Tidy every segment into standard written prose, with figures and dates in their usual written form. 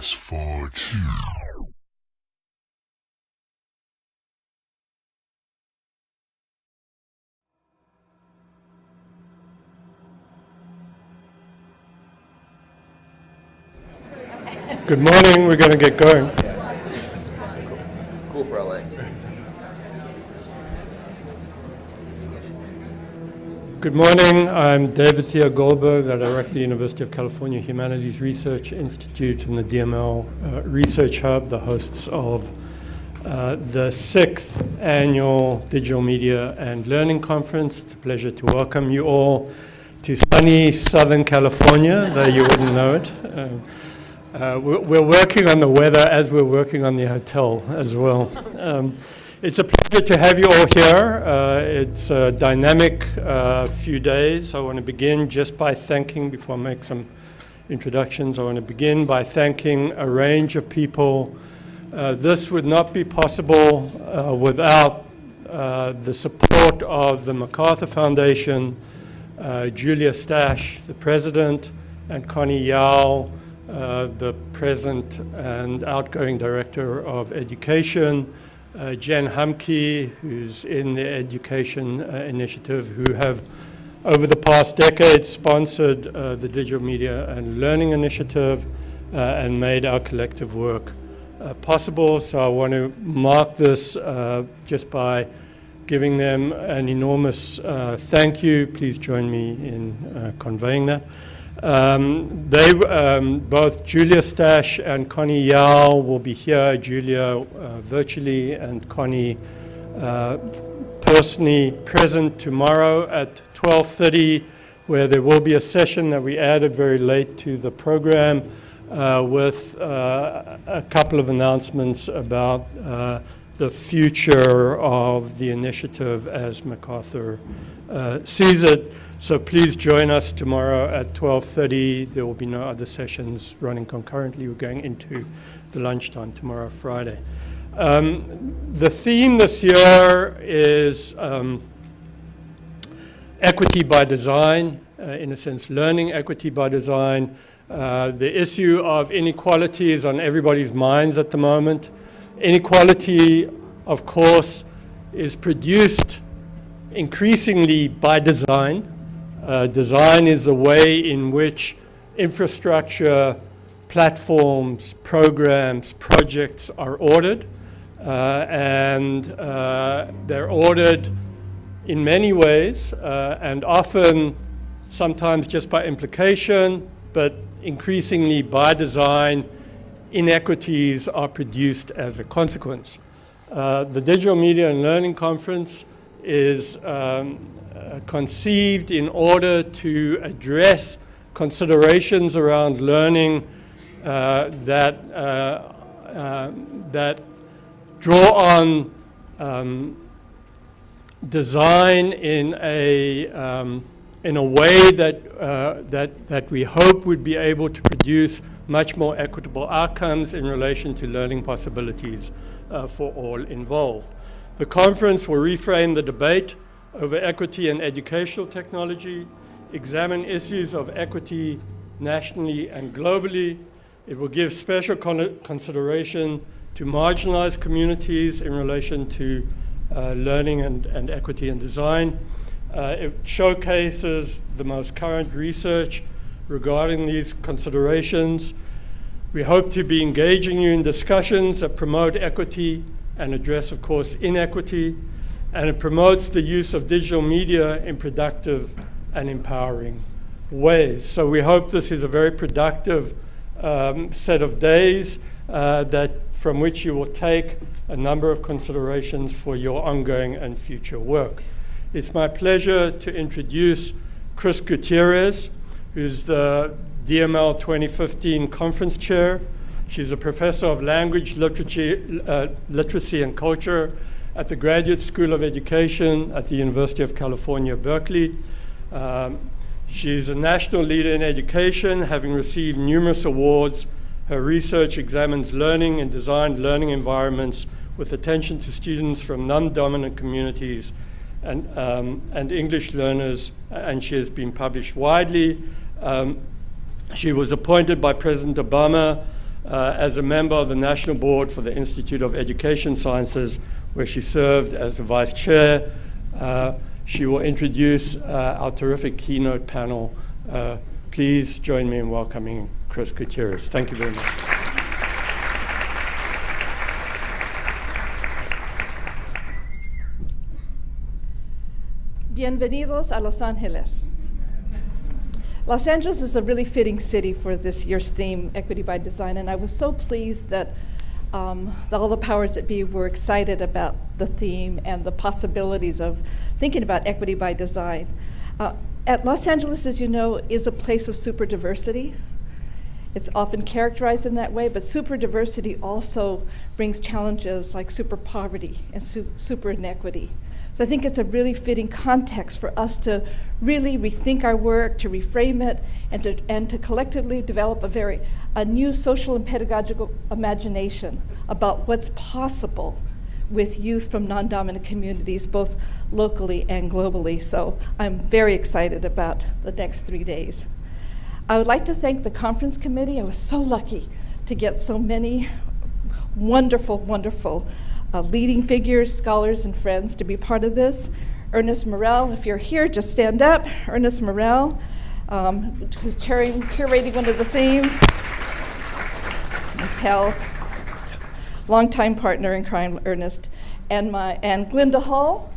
S42. Good morning, we're going to get going. Cool for LA. Good morning, I'm David Theo Goldberg. I direct the University of California Humanities Research Institute and the DML Research Hub, the hosts of the 6th Annual Digital Media and Learning Conference. It's a pleasure to welcome you all to sunny Southern California, though you wouldn't know it. We're working on the weather as we're working on the hotel as well. It's a pleasure to have you all here. It's a dynamic few days. I want to begin just by thanking, before I make some introductions, I want to begin by thanking a range of people. This would not be possible without the support of the MacArthur Foundation, Julia Stash, the president, and Connie Yao, the present and outgoing director of education, Jen Humke, who's in the education initiative, who have over the past decade sponsored the Digital Media and Learning Initiative and made our collective work possible. So I want to mark this just by giving them an enormous thank you. Please join me in conveying that. Both Julia Stash and Connie Yao will be here, Julia virtually and Connie personally present tomorrow at 12:30, where there will be a session that we added very late to the program with a couple of announcements about the future of the initiative as MacArthur sees it. So please join us tomorrow at 12:30. There will be no other sessions running concurrently. We're going into the lunchtime tomorrow, Friday. The theme this year is equity by design, in a sense, learning equity by design. The issue of inequality is on everybody's minds at the moment. Inequality, of course, is produced increasingly by design. Design is the way in which infrastructure, platforms, programs, projects are ordered. And they're ordered in many ways, and often, sometimes just by implication, but increasingly by design, inequities are produced as a consequence. The Digital Media and Learning Conference is conceived in order to address considerations around learning that draw on design in a way that we hope would be able to produce much more equitable outcomes in relation to learning possibilities for all involved. The conference will reframe the debate over equity and educational technology, examine issues of equity nationally and globally. It will give special consideration to marginalized communities in relation to learning and equity and design. It showcases the most current research regarding these considerations. We hope to be engaging you in discussions that promote equity and address, of course, inequity, and it promotes the use of digital media in productive and empowering ways. So we hope this is a very productive set of days from which you will take a number of considerations for your ongoing and future work. It's my pleasure to introduce Chris Gutierrez, who's the DML2015 conference chair. She's a professor of language, literacy and culture at the Graduate School of Education at the University of California, Berkeley. She's a national leader in education, having received numerous awards. Her research examines learning and designed learning environments with attention to students from non-dominant communities and English learners, and she has been published widely. She was appointed by President Obama as a member of the National Board for the Institute of Education Sciences, where she served as the vice chair. She will introduce our terrific keynote panel. Please join me in welcoming Chris Gutierrez. Thank you very much. Bienvenidos a Los Angeles. Los Angeles is a really fitting city for this year's theme, Equity by Design, and I was so pleased that all the powers that be were excited about the theme and the possibilities of thinking about equity by design. At Los Angeles, as you know, is a place of super diversity. It's often characterized in that way, but super diversity also brings challenges like super poverty and super inequity. So I think it's a really fitting context for us to really rethink our work, to reframe it, and to collectively develop a new social and pedagogical imagination about what's possible with youth from non-dominant communities, both locally and globally. So I'm very excited about the next 3 days. I would like to thank the conference committee. I was so lucky to get so many wonderful, wonderful leading figures, scholars, and friends to be part of this. Ernest Morel, if you're here, just stand up. Ernest Morel, who's curating one of the themes. Pell, longtime partner in crime, Ernest. And Glinda Hull.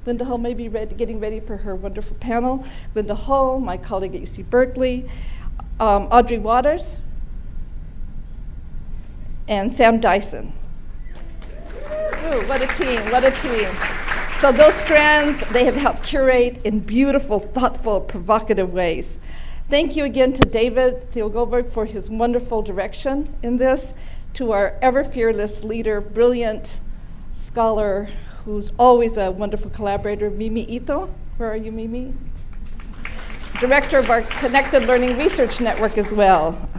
Glinda Hull may be getting ready for her wonderful panel. Glinda Hull, my colleague at UC Berkeley. Audrey Waters. And Sam Dyson. Ooh, what a team, what a team. So those strands, they have helped curate in beautiful, thoughtful, provocative ways. Thank you again to David Thiel Goldberg for his wonderful direction in this, to our ever fearless leader, brilliant scholar, who's always a wonderful collaborator, Mimi Ito. Where are you, Mimi? Director of our Connected Learning Research Network as well.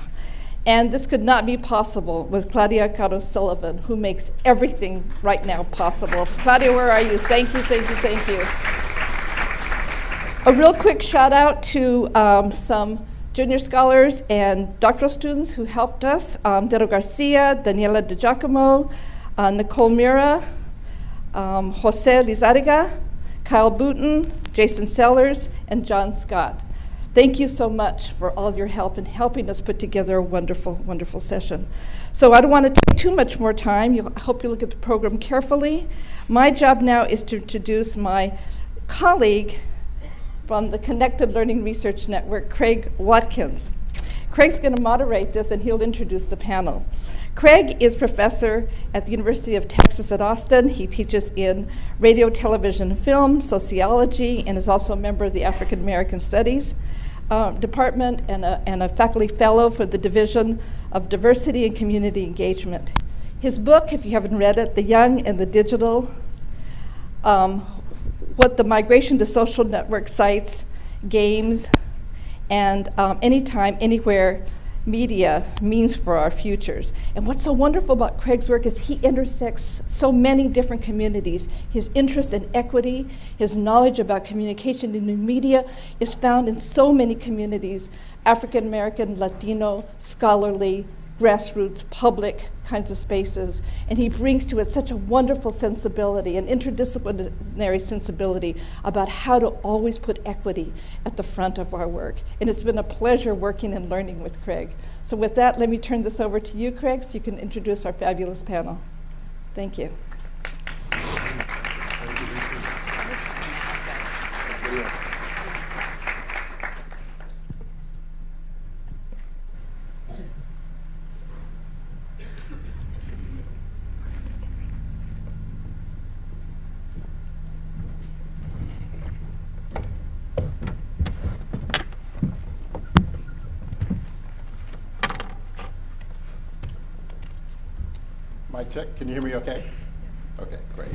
And this could not be possible with Claudia Caro Sullivan, who makes everything right now possible. Claudia, where are you? Thank you, thank you, thank you. A real quick shout out to some junior scholars and doctoral students who helped us. Dero Garcia, Daniela De Giacomo, Nicole Mira, Jose Lizarriga, Kyle Booten, Jason Sellers, and John Scott. Thank you so much for all your help in helping us put together a wonderful, wonderful session. So I don't want to take too much more time. I hope you look at the program carefully. My job now is to introduce my colleague from the Connected Learning Research Network, Craig Watkins. Craig's going to moderate this, and he'll introduce the panel. Craig is professor at the University of Texas at Austin. He teaches in radio, television, film, sociology, and is also a member of the African American Studies Department and a faculty fellow for the Division of Diversity and Community Engagement. His book, if you haven't read it, The Young and the Digital, what the migration to social network sites, games, and anytime, anywhere media means for our futures. And what's so wonderful about Craig's work is he intersects so many different communities. His interest in equity, his knowledge about communication in new media is found in so many communities, African American, Latino, scholarly, grassroots, public kinds of spaces. And he brings to it such a wonderful sensibility, an interdisciplinary sensibility about how to always put equity at the front of our work. And it's been a pleasure working and learning with Craig. So with that, let me turn this over to you, Craig, so you can introduce our fabulous panel. Thank you. Mic check. Can you hear me okay? Okay, great.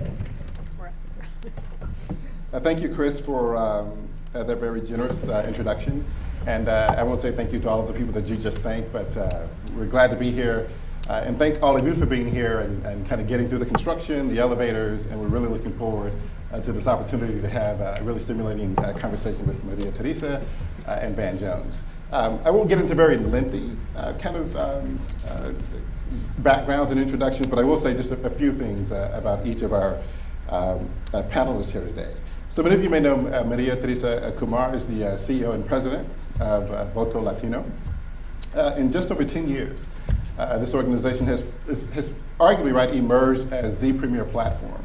Thank you, Chris, for that very generous introduction. And I won't say thank you to all of the people that you just thanked, but we're glad to be here. And thank all of you for being here and kind of getting through the construction, the elevators, and we're really looking forward to this opportunity to have a really stimulating conversation with Maria Teresa and Van Jones. I won't get into very lengthy backgrounds and introductions, but I will say just a few things about each of our panelists here today. So many of you may know Maria Teresa Kumar is the CEO and president of Voto Latino. In just over 10 years, this organization has arguably emerged as the premier platform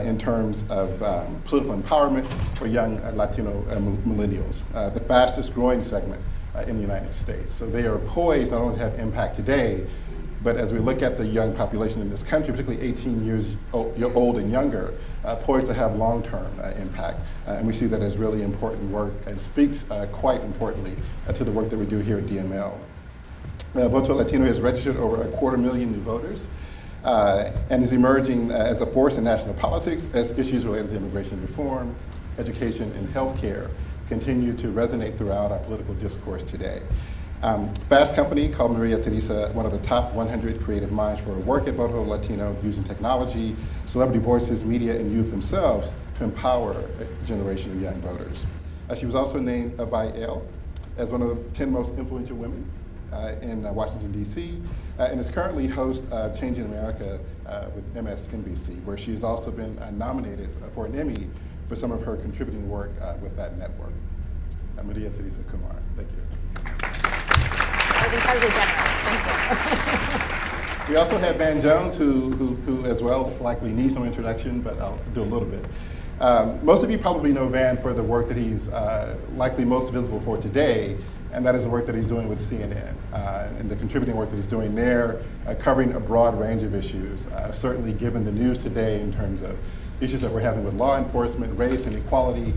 in terms of political empowerment for young Latino millennials, the fastest growing segment in the United States. So they are poised not only to have impact today, but as we look at the young population in this country, particularly 18 years old and younger, poised to have long-term impact. And we see that as really important work and speaks quite importantly to the work that we do here at DML. Voto Latino has registered over 250,000 new voters and is emerging as a force in national politics as issues related to immigration reform, education, and healthcare continue to resonate throughout our political discourse today. Fast Company called Maria Teresa one of the top 100 creative minds for her work at Voto Latino, using technology, celebrity voices, media, and youth themselves to empower a generation of young voters. She was also named by Elle as one of the 10 most influential women in Washington, D.C., and is currently host of Changing America with MSNBC, where she has also been nominated for an Emmy for some of her contributing work with that network. Maria Teresa Kumar, thank you. That was incredibly generous. Thank you. We also have Van Jones, who as well likely needs no introduction, but I'll do a little bit. Most of you probably know Van for the work that he's likely most visible for today, and that is the work that he's doing with CNN and the contributing work that he's doing there, covering a broad range of issues, certainly given the news today in terms of issues that we're having with law enforcement, race, and equality.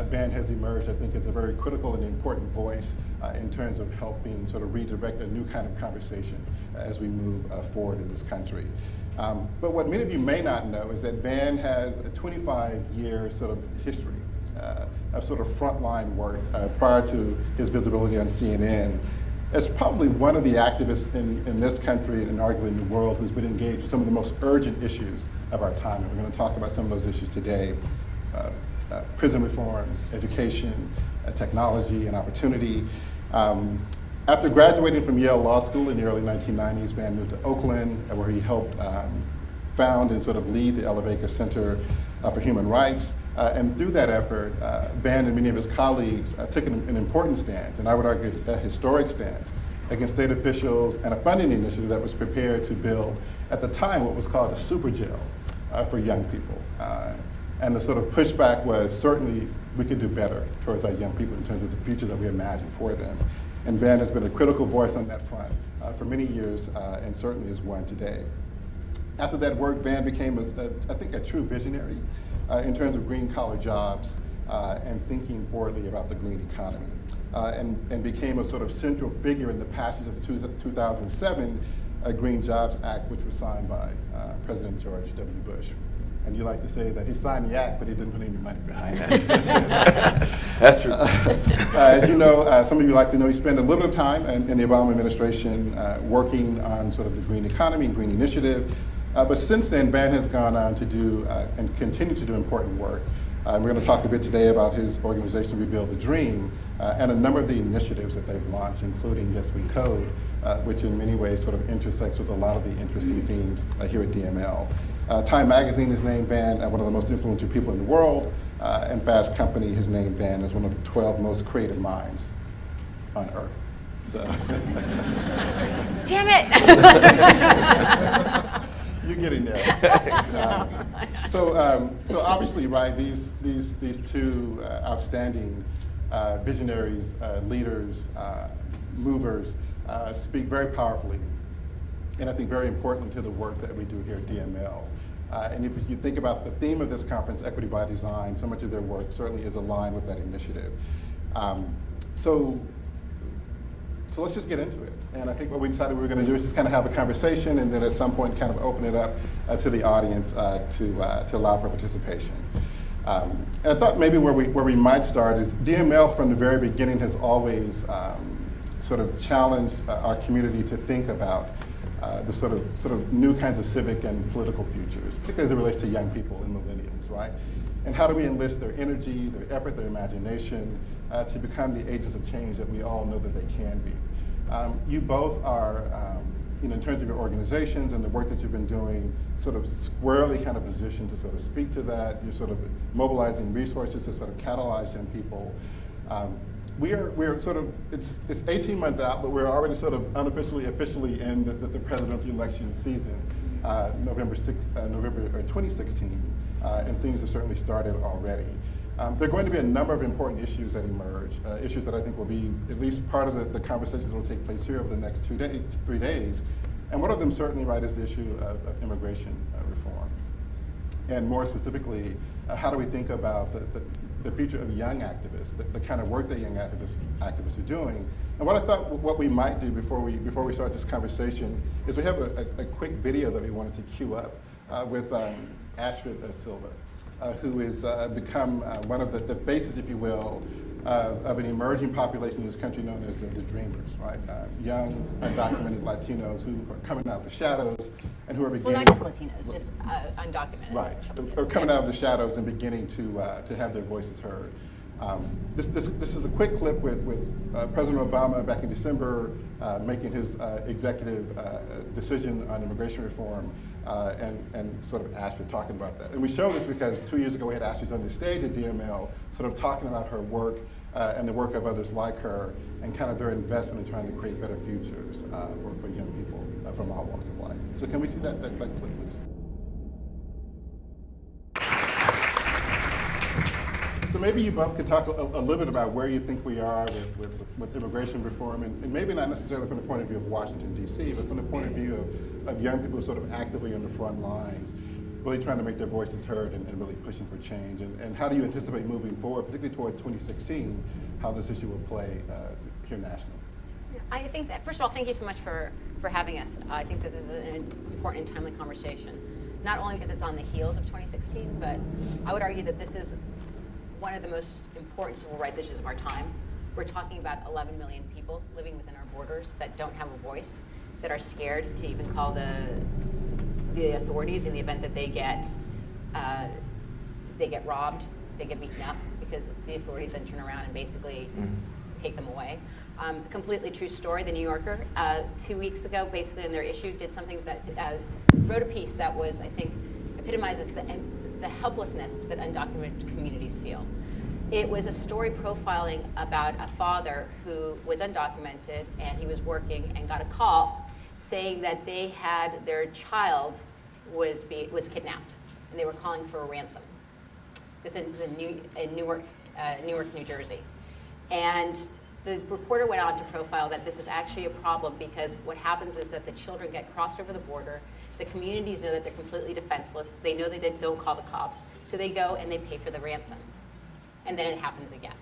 Van has emerged, I think, as a very critical and important voice in terms of helping sort of redirect a new kind of conversation as we move forward in this country. But what many of you may not know is that Van has a 25-year sort of history of sort of frontline work prior to his visibility on CNN as probably one of the activists in this country and arguably in the world who's been engaged with some of the most urgent issues of our time. And we're going to talk about some of those issues today. Prison reform, education, technology, and opportunity. After graduating from Yale Law School in the early 1990s, Van moved to Oakland, where he helped found and sort of lead the Ella Baker Center for Human Rights. And through that effort, Van and many of his colleagues took an important stance, and I would argue a historic stance, against state officials and a funding initiative that was prepared to build, at the time, what was called a super jail for young people. And the sort of pushback was certainly we could do better towards our young people in terms of the future that we imagine for them. And Van has been a critical voice on that front for many years and certainly is one today. After that work, Van became, I think, a true visionary in terms of green collar jobs and thinking forwardly about the green economy. And became a sort of central figure in the passage of the 2007 Green Jobs Act, which was signed by President George W. Bush. And you like to say that he signed the act, but he didn't put any money behind it. That's true. As you know, some of you like to know, he spent a little time in the Obama administration working on sort of the green economy and green initiative. But since then, Van has gone on to do and continue to do important work. We're going to talk a bit today about his organization, Rebuild the Dream, and a number of the initiatives that they've launched, including Yes We Code, which in many ways sort of intersects with a lot of the interesting themes here at DML. Time Magazine has named Van one of the most influential people in the world, and Fast Company has named Van as one of the 12 most creative minds on Earth. So. Damn it! You're getting there. So obviously, right, these two outstanding visionaries, leaders, movers, speak very powerfully, and I think very importantly to the work that we do here at DML. And if you think about the theme of this conference, Equity by Design, so much of their work certainly is aligned with that initiative. So let's just get into it. And I think what we decided we were going to do is just kind of have a conversation, and then at some point kind of open it up to the audience to allow for participation. And I thought maybe where we might start is DML from the very beginning has always sort of challenged our community to think about the sort of new kinds of civic and political futures, particularly as it relates to young people and millennials, right? And how do we enlist their energy, their effort, their imagination to become the agents of change that we all know that they can be. You both are, in terms of your organizations and the work that you've been doing, sort of squarely kind of positioned to sort of speak to that. You're sort of mobilizing resources to sort of catalyze young people. We're sort of, it's 18 months out, but we're already sort of officially in the presidential election season, November 2016, and things have certainly started already. There are going to be a number of important issues that emerge, issues that I think will be at least part of the conversations that will take place here over the next 3 days. And one of them certainly, right, is the issue of immigration reform. And more specifically, how do we think about the future of young activists, the kind of work that young activists are doing. And what I thought what we might do before we start this conversation is we have a quick video that we wanted to queue up with Astrid Silva, who has become one of the faces, if you will, of an emerging population in this country known as the Dreamers, right? Young, undocumented Latinos who are coming out of the shadows and who are beginning— Well, not just Latinos, just undocumented. Right, are coming out of the shadows and beginning to have their voices heard. This is a quick clip with President Obama back in December making his executive decision on immigration reform and sort of Astrid talking about that. And we show this because 2 years ago we had Astrid on the stage at DML sort of talking about her work and the work of others like her and kind of their investment in trying to create better futures for young people from all walks of life. So can we see that clip, please? So maybe you both could talk a little bit about where you think we are with immigration reform, and maybe not necessarily from the point of view of Washington, D.C., but from the point of view of young people sort of actively on the front lines, really trying to make their voices heard and really pushing for change. And how do you anticipate moving forward, particularly toward 2016, how this issue will play here nationally? I think that, first of all, thank you so much for having us. I think that this is an important and timely conversation, not only because it's on the heels of 2016, but I would argue that this is one of the most important civil rights issues of our time. We're talking about 11 million people living within our borders that don't have a voice, that are scared to even call the authorities in the event that they get robbed, they get beaten up, because the authorities then turn around and basically take them away. Completely true story. The New Yorker 2 weeks ago, basically in their issue, did something that wrote a piece that was, I think, epitomizes the helplessness that undocumented communities feel. It was a story profiling about a father who was undocumented and he was working and got a call saying that they had their child was kidnapped and they were calling for a ransom. This is in Newark, New Jersey. And the reporter went on to profile that this is actually a problem because what happens is that the children get crossed over the border. The communities know that they're completely defenseless. They know they don't call the cops. So they go and they pay for the ransom. And then it happens again.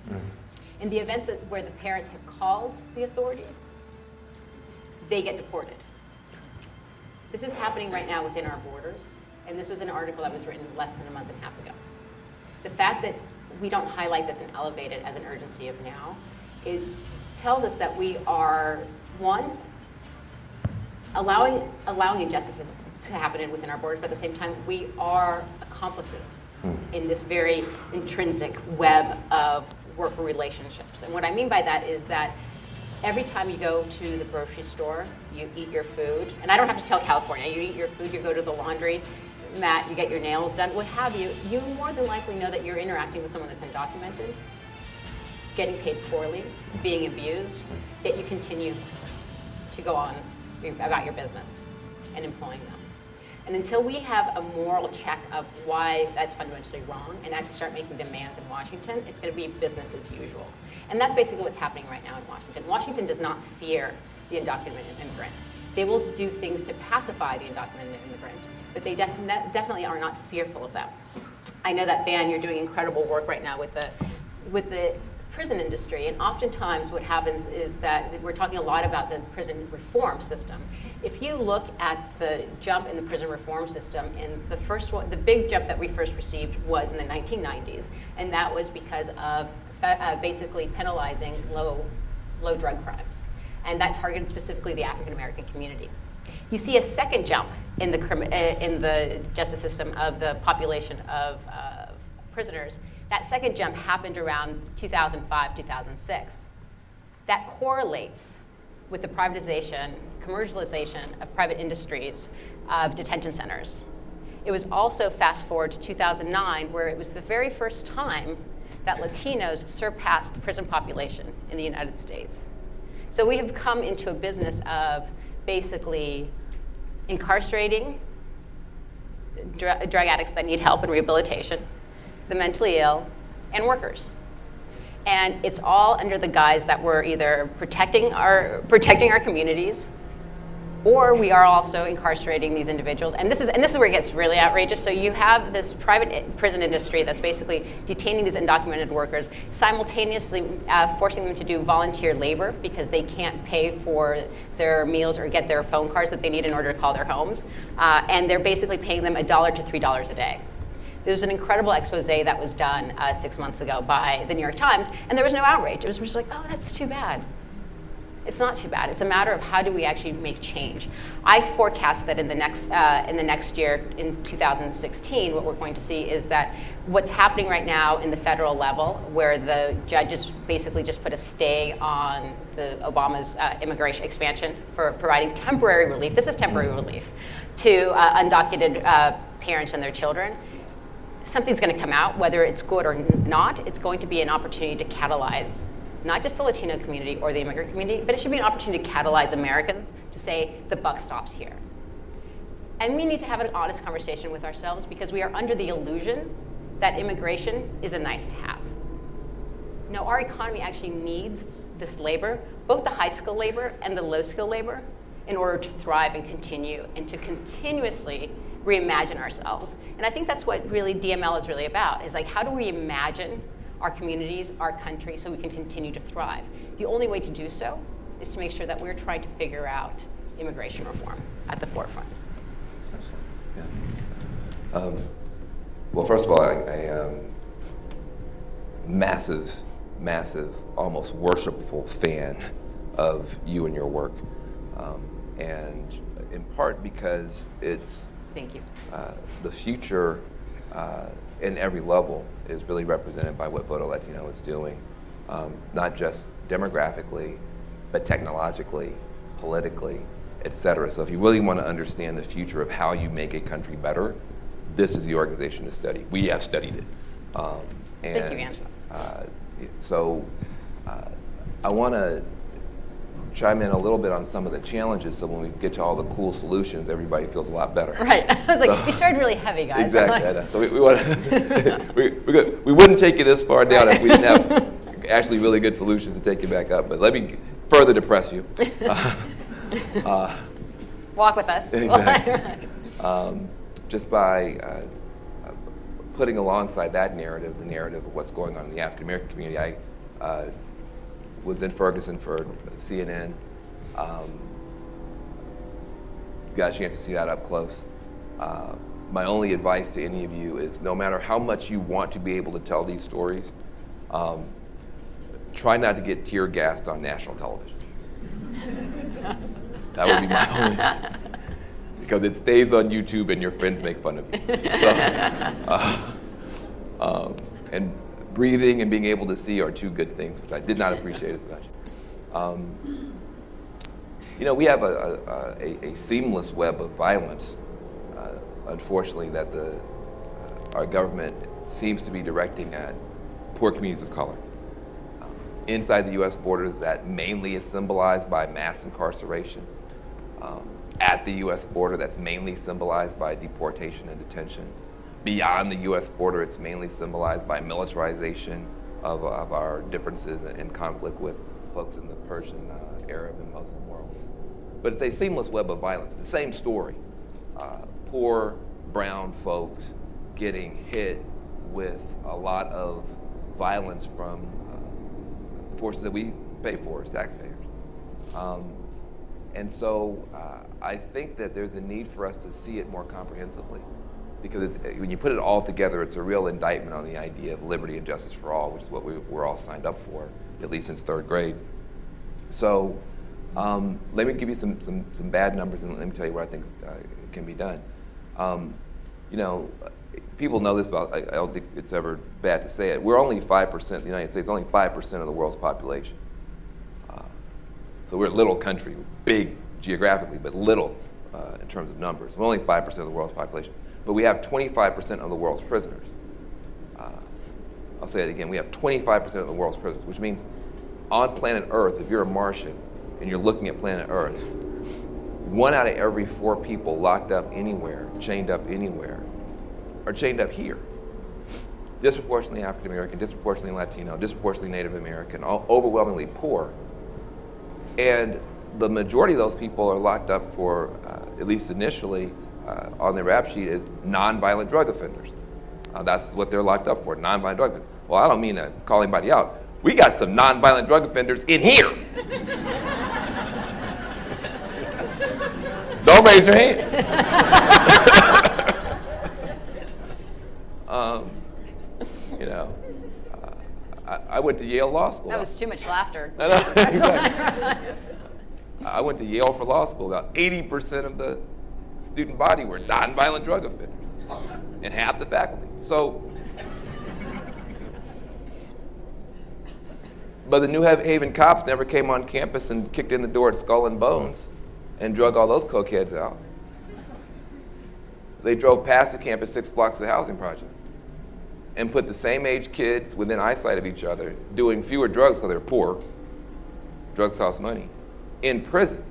In the events where the parents have called the authorities, they get deported. This is happening right now within our borders. And this was an article that was written less than a month and a half ago. The fact that we don't highlight this and elevate it as an urgency of now, it tells us that we are, one, allowing injustices to happen within our borders, but at the same time, we are accomplices in this very intrinsic web of worker relationships. And what I mean by that is that every time you go to the grocery store, you eat your food, and I don't have to tell California, you eat your food, you go to the laundry mat, you get your nails done, what have you, you more than likely know that you're interacting with someone that's undocumented, getting paid poorly, being abused, yet you continue to go on about your business and employing them. And until we have a moral check of why that's fundamentally wrong and actually start making demands in Washington, it's going to be business as usual. And that's basically what's happening right now in Washington. Washington does not fear the undocumented immigrant. They will do things to pacify the undocumented immigrant, but they definitely are not fearful of them. I know that, Van, you're doing incredible work right now with the prison industry, and oftentimes what happens is that we're talking a lot about the prison reform system. If you look at the jump in the prison reform system, the first one, the big jump that we first received was in the 1990s, and that was because of basically penalizing low drug crimes, and that targeted specifically the African American community. You see a second jump in the justice system of the population of prisoners That second jump happened around 2005, 2006. That correlates with the privatization, commercialization of private industries of detention centers. It was also fast forward to 2009, where it was the very first time that Latinos surpassed the prison population in the United States. So we have come into a business of basically incarcerating drug addicts that need help and rehabilitation, the mentally ill, and workers. And it's all under the guise that we're either protecting our communities, or we are also incarcerating these individuals. And this is where it gets really outrageous. So you have this private prison industry that's basically detaining these undocumented workers, simultaneously forcing them to do volunteer labor because they can't pay for their meals or get their phone cards that they need in order to call their homes. And they're basically paying them $1 to $3 a day. There was an incredible expose that was done 6 months ago by the New York Times, and there was no outrage. It was just like, oh, that's too bad. It's not too bad. It's a matter of how do we actually make change. I forecast that in the next year, in 2016, what we're going to see is that what's happening right now in the federal level, where the judges basically just put a stay on the Obama's immigration expansion for providing temporary relief. This is temporary relief to undocumented parents and their children. Something's going to come out, whether it's good or not. It's going to be an opportunity to catalyze not just the Latino community or the immigrant community, but it should be an opportunity to catalyze Americans to say the buck stops here. And we need to have an honest conversation with ourselves because we are under the illusion that immigration is a nice to have. No, our economy actually needs this labor, both the high-skilled labor and the low-skilled labor, in order to thrive and continue and to continuously reimagine ourselves. And I think that's what really DML is really about, is like how do we imagine our communities, our country, so we can continue to thrive. The only way to do so is to make sure that we're trying to figure out immigration reform at the forefront. Yeah. Well, first of all, I massive, almost worshipful fan of you and your work. And in part because it's Thank you. The future in every level is really represented by what Voto Latino is doing, not just demographically, but technologically, politically, et cetera. So if you really want to understand the future of how you make a country better, this is the organization to study. We have studied it. Thank you, Angela. So I want to chime in a little bit on some of the challenges, so when we get to all the cool solutions, everybody feels a lot better. Right. I was like, we started really heavy, guys. Exactly. I know. So we want to, we wouldn't take you this far down if we didn't have actually really good solutions to take you back up. But let me further depress you. Walk with us. Exactly. Just by putting alongside that narrative, the narrative of what's going on in the African American community, I was in Ferguson for CNN. Got a chance to see that up close. My only advice to any of you is no matter how much you want to be able to tell these stories, try not to get tear gassed on national television. That would be my only, because it stays on YouTube and your friends make fun of you. So, and breathing and being able to see are two good things, which I did not appreciate as much. You know, we have a seamless web of violence, unfortunately, that our government seems to be directing at poor communities of color. Inside the U.S. borders, that mainly is symbolized by mass incarceration. At the U.S. border, that's mainly symbolized by deportation and detention. Beyond the U.S. border, it's mainly symbolized by militarization of our differences and conflict with folks in the Persian, Arab, and Muslim worlds. But it's a seamless web of violence. It's the same story. Poor brown folks getting hit with a lot of violence from forces that we pay for as taxpayers. And so I think that there's a need for us to see it more comprehensively. Because when you put it all together, it's a real indictment on the idea of liberty and justice for all, which is what we're all signed up for, at least since third grade. So let me give you some bad numbers, and let me tell you what I think can be done. You know, people know this, but I don't think it's ever bad to say it. We're only 5%, the United States, only 5% of the world's population. So we're a little country, big geographically, but little in terms of numbers. We're only 5% of the world's population. But we have 25% of the world's prisoners. I'll say it again, we have 25% of the world's prisoners, which means on planet Earth, if you're a Martian and you're looking at planet Earth, 1 out of every 4 people locked up anywhere, chained up anywhere, are chained up here. Disproportionately African American, disproportionately Latino, disproportionately Native American, overwhelmingly poor. And the majority of those people are locked up for, at least initially, on their rap sheet, is nonviolent drug offenders. That's what they're locked up for, nonviolent drug offenders. Well, I don't mean to call anybody out. We got some nonviolent drug offenders in here. Don't raise your hand. You know, I went to Yale Law School. That was too much laughter. No, exactly. I went to Yale for law school. About 80% of the student body were nonviolent drug offenders, and half the faculty. So, but the New Haven cops never came on campus and kicked in the door at Skull and Bones and drug all those cokeheads out. They drove past the campus 6 blocks of the housing project and put the same age kids within eyesight of each other, doing fewer drugs because they're poor, drugs cost money, in prison.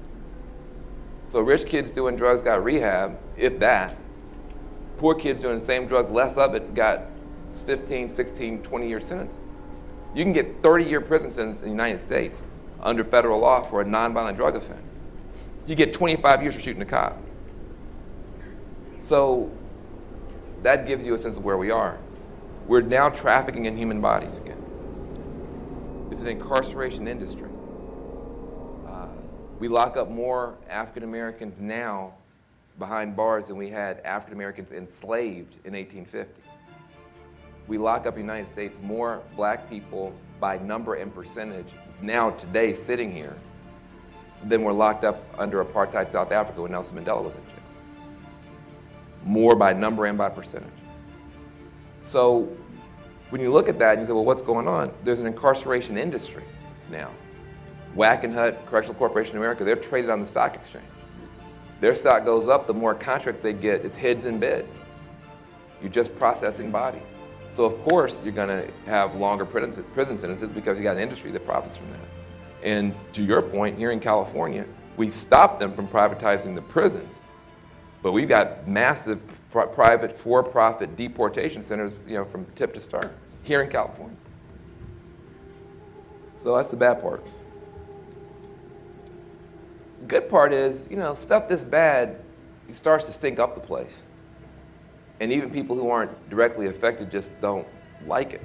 So rich kids doing drugs got rehab, if that. Poor kids doing the same drugs, less of it, got 15, 16, 20-year sentences. You can get 30-year prison sentence in the United States under federal law for a nonviolent drug offense. You get 25 years for shooting a cop. So that gives you a sense of where we are. We're now trafficking in human bodies again. It's an incarceration industry. We lock up more African Americans now behind bars than we had African Americans enslaved in 1850. We lock up in the United States more black people by number and percentage now today sitting here than were locked up under apartheid South Africa when Nelson Mandela was in jail. More by number and by percentage. So when you look at that and you say, well, what's going on? There's an incarceration industry now. Wackenhut, Correctional Corporation of America, they're traded on the stock exchange. Their stock goes up, the more contracts they get, it's heads and beds. You're just processing bodies. So of course you're gonna have longer prison sentences because you got an industry that profits from that. And to your point, here in California, we stopped them from privatizing the prisons, but we've got massive private for-profit deportation centers, you know, from tip to start, here in California. So that's the bad part. Good part is, you know, stuff this bad, it starts to stink up the place. And even people who aren't directly affected just don't like it.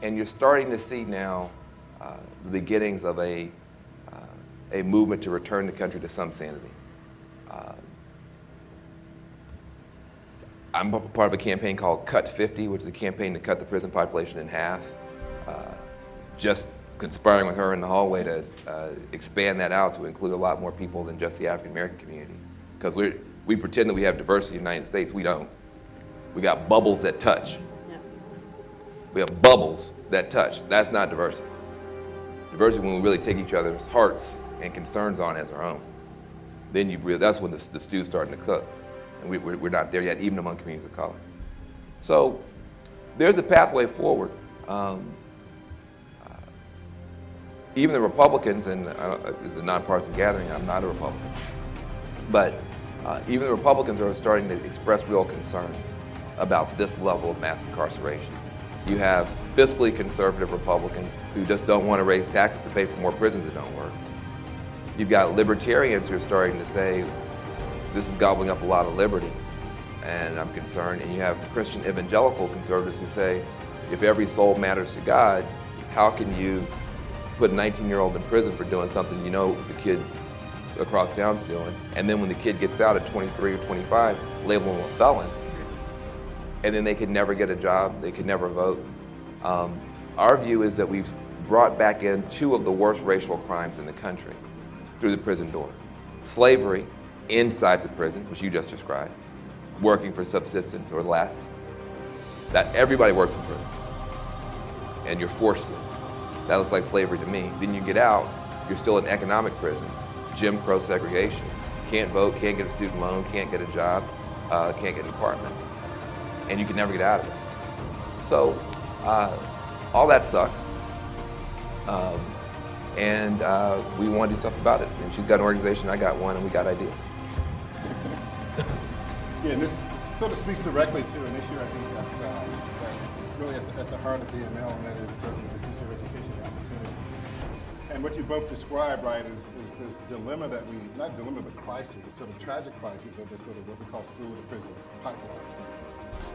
And you're starting to see now the beginnings of a movement to return the country to some sanity. I'm part of a campaign called Cut 50, which is a campaign to cut the prison population in half. Just conspiring with her in the hallway to expand that out to include a lot more people than just the African American community. Because we pretend that we have diversity in the United States. We don't. We got bubbles that touch. Yep. We have bubbles that touch. That's not diversity. Diversity when we really take each other's hearts and concerns on as our own. Then that's when the stew's starting to cook. And we're not there yet, even among communities of color. So there's a pathway forward. Even the Republicans, and it's a nonpartisan gathering, I'm not a Republican, but even the Republicans are starting to express real concern about this level of mass incarceration. You have fiscally conservative Republicans who just don't want to raise taxes to pay for more prisons that don't work. You've got libertarians who are starting to say, this is gobbling up a lot of liberty, and I'm concerned. And you have Christian evangelical conservatives who say, if every soul matters to God, how can you put a 19-year-old in prison for doing something you know the kid across town's doing, and then when the kid gets out at 23 or 25, label him a felon, and then they could never get a job, they could never vote. Our view is that we've brought back in 2 of the worst racial crimes in the country through the prison door. Slavery inside the prison, which you just described, working for subsistence or less, that everybody works in prison, and you're forced to. That looks like slavery to me. Then you get out, you're still in economic prison, Jim Crow segregation. Can't vote, can't get a student loan, can't get a job, can't get an apartment, and you can never get out of it. So all that sucks. And we want to do stuff about it. And she's got an organization, I got one, and we got ideas. Yeah, and this sort of speaks directly to an issue I think that is really at the heart of DML, and that is certainly this issue of education and opportunity. And what you both described, right, is this dilemma that not dilemma, but crisis, sort of tragic crisis of this sort of what we call school to prison pipeline.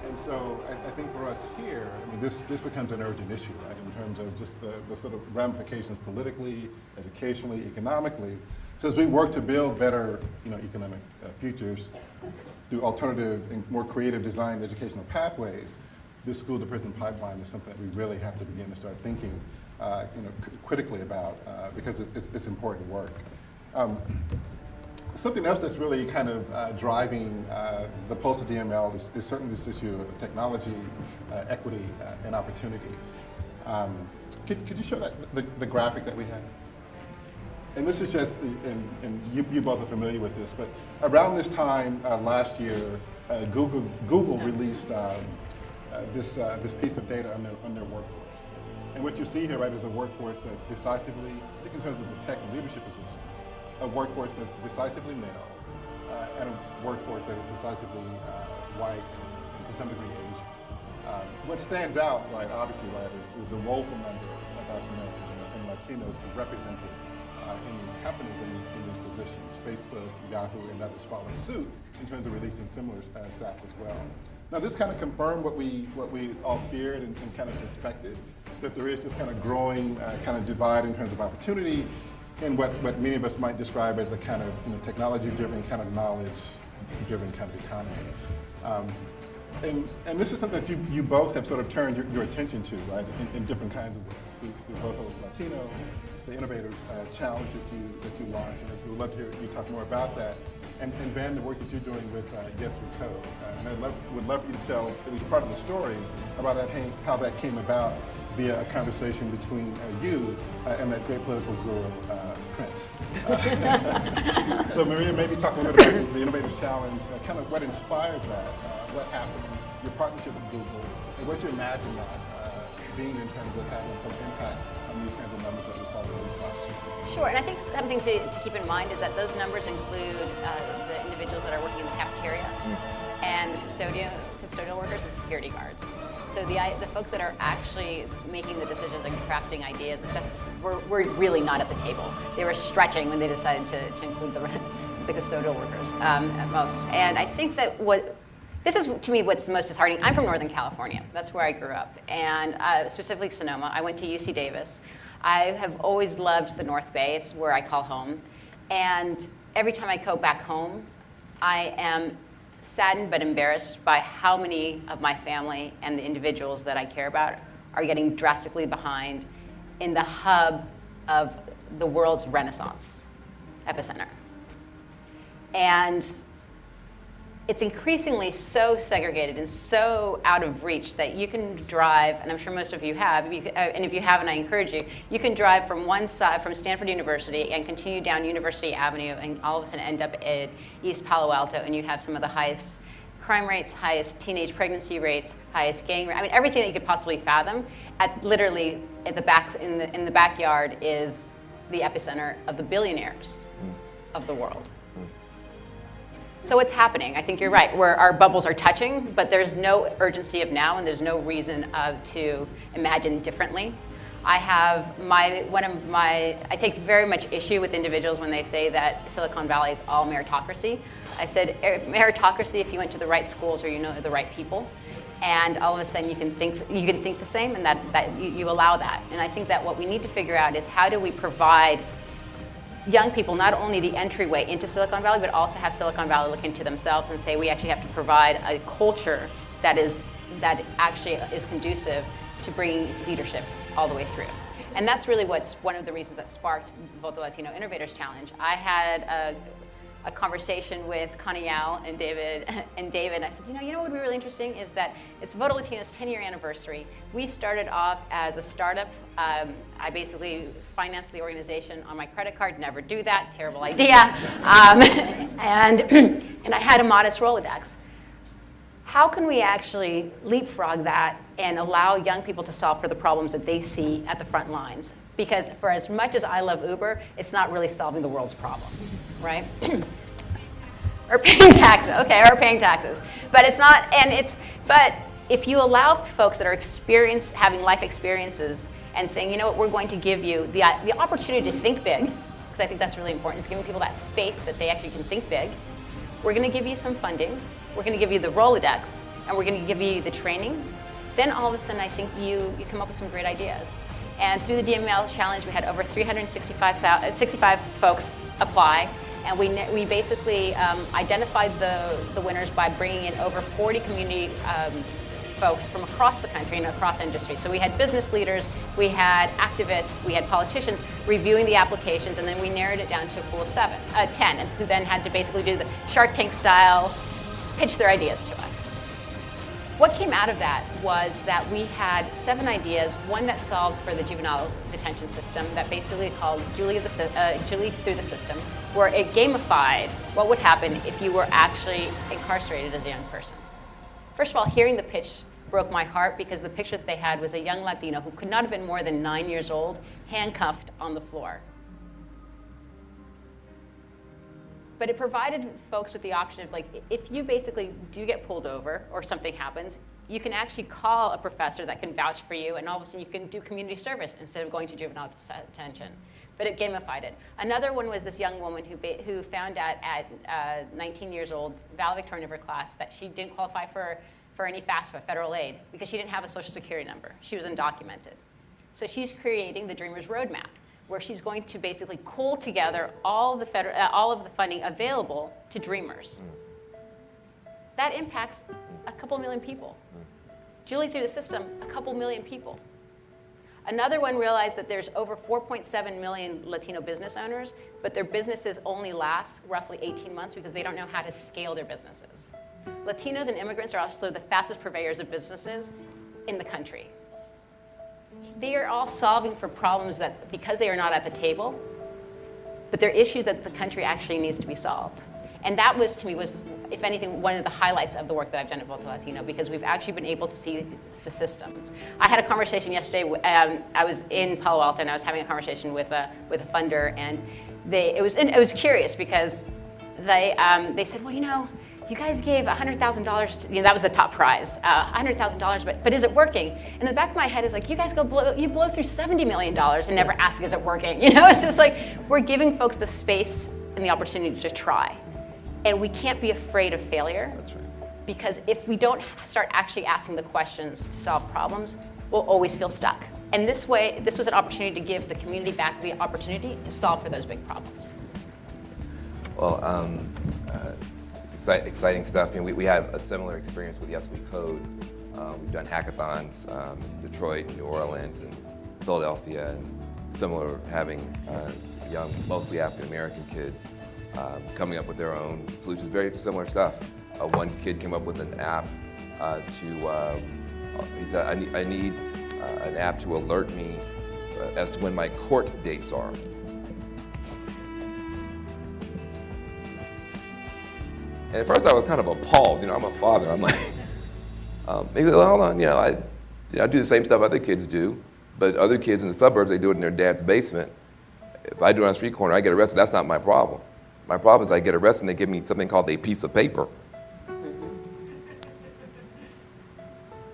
And so I think for us here, I mean, this becomes an urgent issue, right, in terms of just the sort of ramifications politically, educationally, economically. So as we work to build better, economic futures through alternative and more creative design educational pathways, this school to prison pipeline is something that we really have to begin to start thinking, critically about, because it's important work. Something else that's really kind of driving the pulse of DML is certainly this issue of technology, equity, and opportunity. Could you show the graphic that we have? And this is just, and you both are familiar with this, but around this time last year, Google released this piece of data on their workforce. And what you see here, right, is a workforce that's decisively, I think in terms of the tech and leadership positions, a workforce that's decisively male, and a workforce that is decisively white and to some degree Asian. What stands out, right, obviously, right, is the woeful number of African Americans and Latinos represented in these companies and in these positions. Facebook, Yahoo, and others follow suit in terms of releasing similar stats as well. Now, this kind of confirmed what we all feared and kind of suspected, that there is this kind of growing kind of divide in terms of opportunity, and what many of us might describe as a kind of technology-driven, kind of knowledge-driven kind of economy. And this is something that you both have sort of turned your attention to, right, in different kinds of ways. Through both of Latino, the Innovators Challenge that you launched, and we'd love to hear you talk more about that. And Van, the work that you're doing with Yes We Code. And I would love for you to tell at least part of the story about that, how that came about via a conversation between you and that great political guru, Prince. So Maria, maybe talk a little bit about the Innovators Challenge, kind of what inspired that, what happened, your partnership with Google, and what you imagine that being in terms of having some impact on these kinds of numbers that we saw released last year. Sure, and I think something to keep in mind is that those numbers include the individuals that are working in the cafeteria and the custodial workers and security guards. So the folks that are actually making the decisions and crafting ideas and stuff were really not at the table. They were stretching when they decided to include the custodial workers at most. And I think that this is, to me, what's the most disheartening. I'm from Northern California. That's where I grew up. And specifically Sonoma. I went to UC Davis. I have always loved the North Bay. It's where I call home. And every time I go back home, I am saddened but embarrassed by how many of my family and the individuals that I care about are getting drastically behind in the hub of the world's Renaissance epicenter. And it's increasingly so segregated and so out of reach that you can drive, and I'm sure most of you have, and if you haven't, I encourage you, you can drive from one side, from Stanford University, and continue down University Avenue, and all of a sudden end up at East Palo Alto, and you have some of the highest crime rates, highest teenage pregnancy rates, highest gang rates, I mean, everything that you could possibly fathom. Literally, in the backyard is the epicenter of the billionaires of the world. So what's happening? I think you're right, where our bubbles are touching, but there's no urgency of now, and there's no reason to imagine differently. I take very much issue with individuals when they say that Silicon Valley is all meritocracy. I said, meritocracy if you went to the right schools or you know the right people, and all of a sudden you can think the same, and that you allow that. And I think that what we need to figure out is how do we provide young people not only the entryway into Silicon Valley, but also have Silicon Valley look into themselves and say we actually have to provide a culture that actually is conducive to bringing leadership all the way through. And that's really what's one of the reasons that sparked both the Latino Innovators Challenge. I had a conversation with Connie Yao and David. And I said, you know what would be really interesting is that it's Voto Latino's 10-year anniversary. We started off as a startup. I basically financed the organization on my credit card. Never do that. Terrible idea. And I had a modest Rolodex. How can we actually leapfrog that and allow young people to solve for the problems that they see at the front lines? Because for as much as I love Uber, it's not really solving the world's problems, right? Or paying taxes, okay, or paying taxes. But it's not, but if you allow folks that are having life experiences and saying, you know what, we're going to give you the opportunity to think big, because I think that's really important, is giving people that space that they actually can think big. We're going to give you some funding. We're going to give you the Rolodex, and we're going to give you the training. Then all of a sudden, I think you come up with some great ideas. And through the DML challenge, we had over 365 folks apply, and we basically identified the winners by bringing in over 40 community folks from across the country and across industry. So we had business leaders, we had activists, we had politicians reviewing the applications, and then we narrowed it down to a pool of 10, and who then had to basically do the Shark Tank style, pitch their ideas to us. What came out of that was that we had 7 ideas, one that solved for the juvenile detention system that basically called Julie Through the System, where it gamified what would happen if you were actually incarcerated as a young person. First of all, hearing the pitch broke my heart because the picture that they had was a young Latino who could not have been more than 9 years old, handcuffed on the floor. But it provided folks with the option of, like, if you basically do get pulled over or something happens, you can actually call a professor that can vouch for you, and all of a sudden you can do community service instead of going to juvenile detention. But it gamified it. Another one was this young woman who found out at 19 years old, valedictorian of her class, that she didn't qualify for any FAFSA, federal aid, because she didn't have a social security number. She was undocumented. So she's creating the Dreamers Roadmap, where she's going to basically pull together all of the funding available to Dreamers. That impacts a couple million people. Julie Through the System, a couple million people. Another one realized that there's over 4.7 million Latino business owners, but their businesses only last roughly 18 months because they don't know how to scale their businesses. Latinos and immigrants are also the fastest purveyors of businesses in the country. They are all solving for problems that, because they are not at the table, but they're issues that the country actually needs to be solved. And that was, to me, if anything, one of the highlights of the work that I've done at Voto Latino, because we've actually been able to see the systems. I had a conversation yesterday, I was in Palo Alto, and I was having a conversation with a funder, and it was curious because they said, well, you know, you guys gave $100,000, that was the top prize, $100,000, but is it working? And in the back of my head is like, you guys you blow through $70 million and never ask, is it working? You know, it's just like, we're giving folks the space and the opportunity to try. And we can't be afraid of failure. That's right. Because if we don't start actually asking the questions to solve problems, we'll always feel stuck. And this way, this was an opportunity to give the community back the opportunity to solve for those big problems. Well, exciting stuff. You know, we have a similar experience with Yes We Code. We've done hackathons in Detroit, New Orleans, and Philadelphia, and similar, having young, mostly African-American kids coming up with their own solutions, very similar stuff. One kid came up with an app he said, I need an app to alert me as to when my court dates are. And at first I was kind of appalled, you know, I'm a father, I'm like, he said, well, hold on, you know, I do the same stuff other kids do, but other kids in the suburbs, they do it in their dad's basement. If I do it on a street corner, I get arrested, that's not my problem. My problem is I get arrested and they give me something called a piece of paper.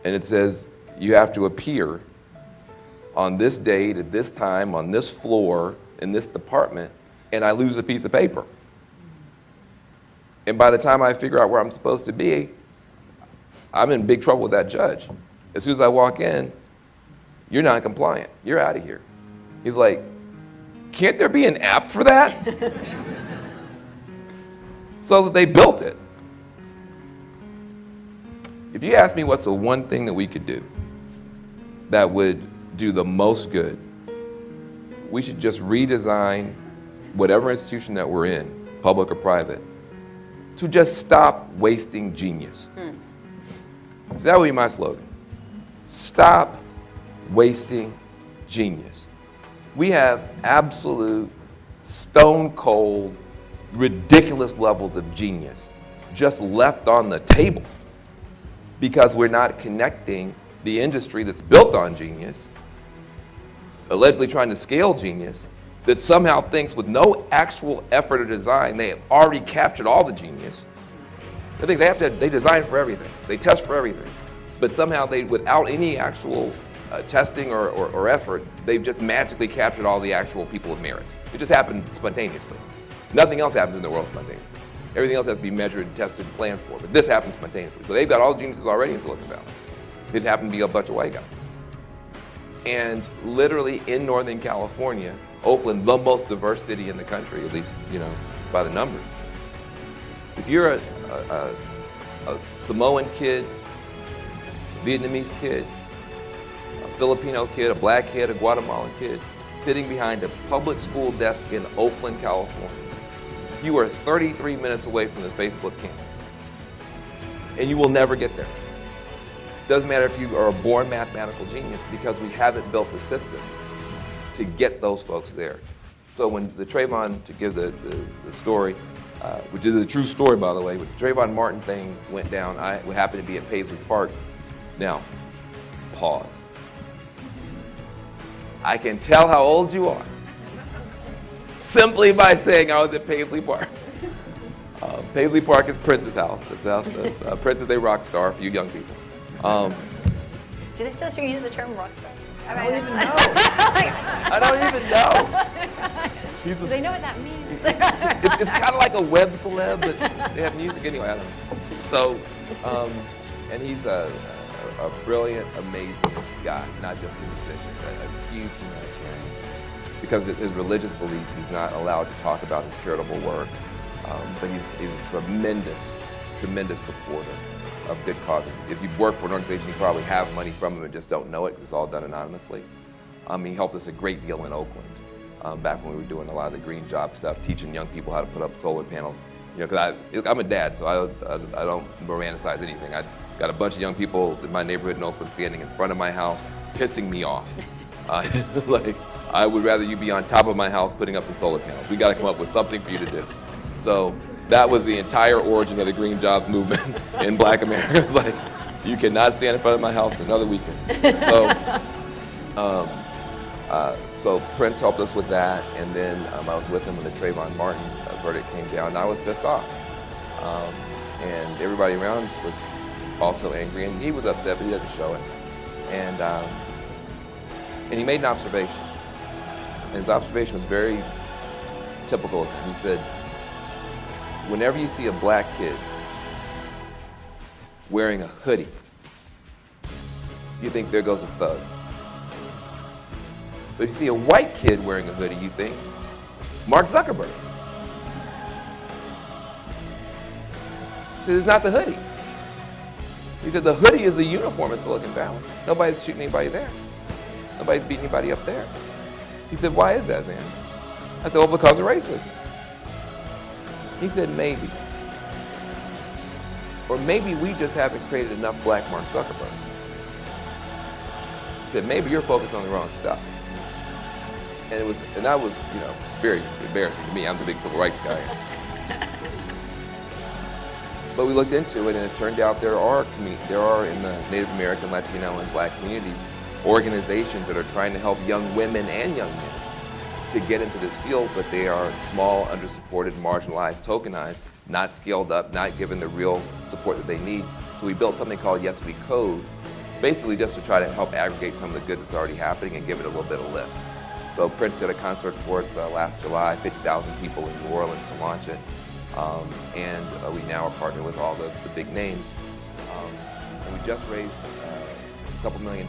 And it says, you have to appear on this date, at this time, on this floor, in this department, and I lose a piece of paper. And by the time I figure out where I'm supposed to be, I'm in big trouble with that judge. As soon as I walk in, you're not compliant, you're out of here. He's like, can't there be an app for that? So they built it. If you ask me what's the one thing that we could do that would do the most good, we should just redesign whatever institution that we're in public or private, to just stop wasting genius. So that would be my slogan. Stop wasting genius. We have absolute, stone cold, ridiculous levels of genius just left on the table because we're not connecting the industry that's built on genius, allegedly trying to scale genius, that somehow thinks with no actual effort or design, they have already captured all the genius. They think they design for everything, they test for everything, but somehow they, without any actual testing or effort, they've just magically captured all the actual people of merit. It just happened spontaneously. Nothing else happens in the world spontaneously. Everything else has to be measured, tested, and planned for, but this happens spontaneously. So they've got all the geniuses already in Silicon Valley. It just happened to be a bunch of white guys. And literally in Northern California, Oakland, the most diverse city in the country, at least, by the numbers. If you're a Samoan kid, Vietnamese kid, a Filipino kid, a black kid, a Guatemalan kid, sitting behind a public school desk in Oakland, California, you are 33 minutes away from the Facebook campus. And you will never get there. Doesn't matter if you are a born mathematical genius, because we haven't built the system to get those folks there. So when the Trayvon, to give the story, which is a true story, by the way, when the Trayvon Martin thing went down, I happened to be at Paisley Park. Now, pause. I can tell how old you are simply by saying I was at Paisley Park. Paisley Park is Prince's house. Prince is a rock star for you young people. Do they still use the term rock star? I don't even know. I don't even know. Do they know what that means? It's kind of like a web celeb, but they have music anyway. I don't know. So, and he's a brilliant, amazing guy, not just a musician, but a huge humanitarian. Because of his religious beliefs, he's not allowed to talk about his charitable work, but he's a tremendous, tremendous supporter of good causes. If you work for an organization, you probably have money from them and just don't know it because it's all done anonymously. He helped us a great deal in Oakland, back when we were doing a lot of the green job stuff, teaching young people how to put up solar panels. Because I'm a dad, so I don't romanticize anything. I got a bunch of young people in my neighborhood in Oakland standing in front of my house, pissing me off. Like, I would rather you be on top of my house putting up some solar panels. We got to come up with something for you to do. So that was the entire origin of the green jobs movement in Black America. It's like, you cannot stand in front of my house for another weekend. So Prince helped us with that, and then I was with him when the Trayvon Martin verdict came down, and I was pissed off. And everybody around was also angry, and he was upset, but he doesn't show it. And he made an observation. And his observation was very typical of him. He said, whenever you see a black kid wearing a hoodie, you think there goes a thug. But if you see a white kid wearing a hoodie, you think Mark Zuckerberg. It's not the hoodie. He said the hoodie is the uniform in Silicon Valley. Nobody's shooting anybody there. Nobody's beating anybody up there. He said, why is that, man? I said, well, because of racism. He said, maybe. Or maybe we just haven't created enough black Mark Zuckerberg. He said, maybe you're focused on the wrong stuff. And that was, very embarrassing to me. I'm the big civil rights guy. But we looked into it, and it turned out there are in the Native American, Latino, and black communities organizations that are trying to help young women and young men to get into this field, but they are small, undersupported, marginalized, tokenized, not scaled up, not given the real support that they need. So we built something called Yes We Code, basically just to try to help aggregate some of the good that's already happening and give it a little bit of lift. So Prince did a concert for us last July, 50,000 people in New Orleans to launch it. And we now are partnered with all the big names. And we just raised a couple $1 million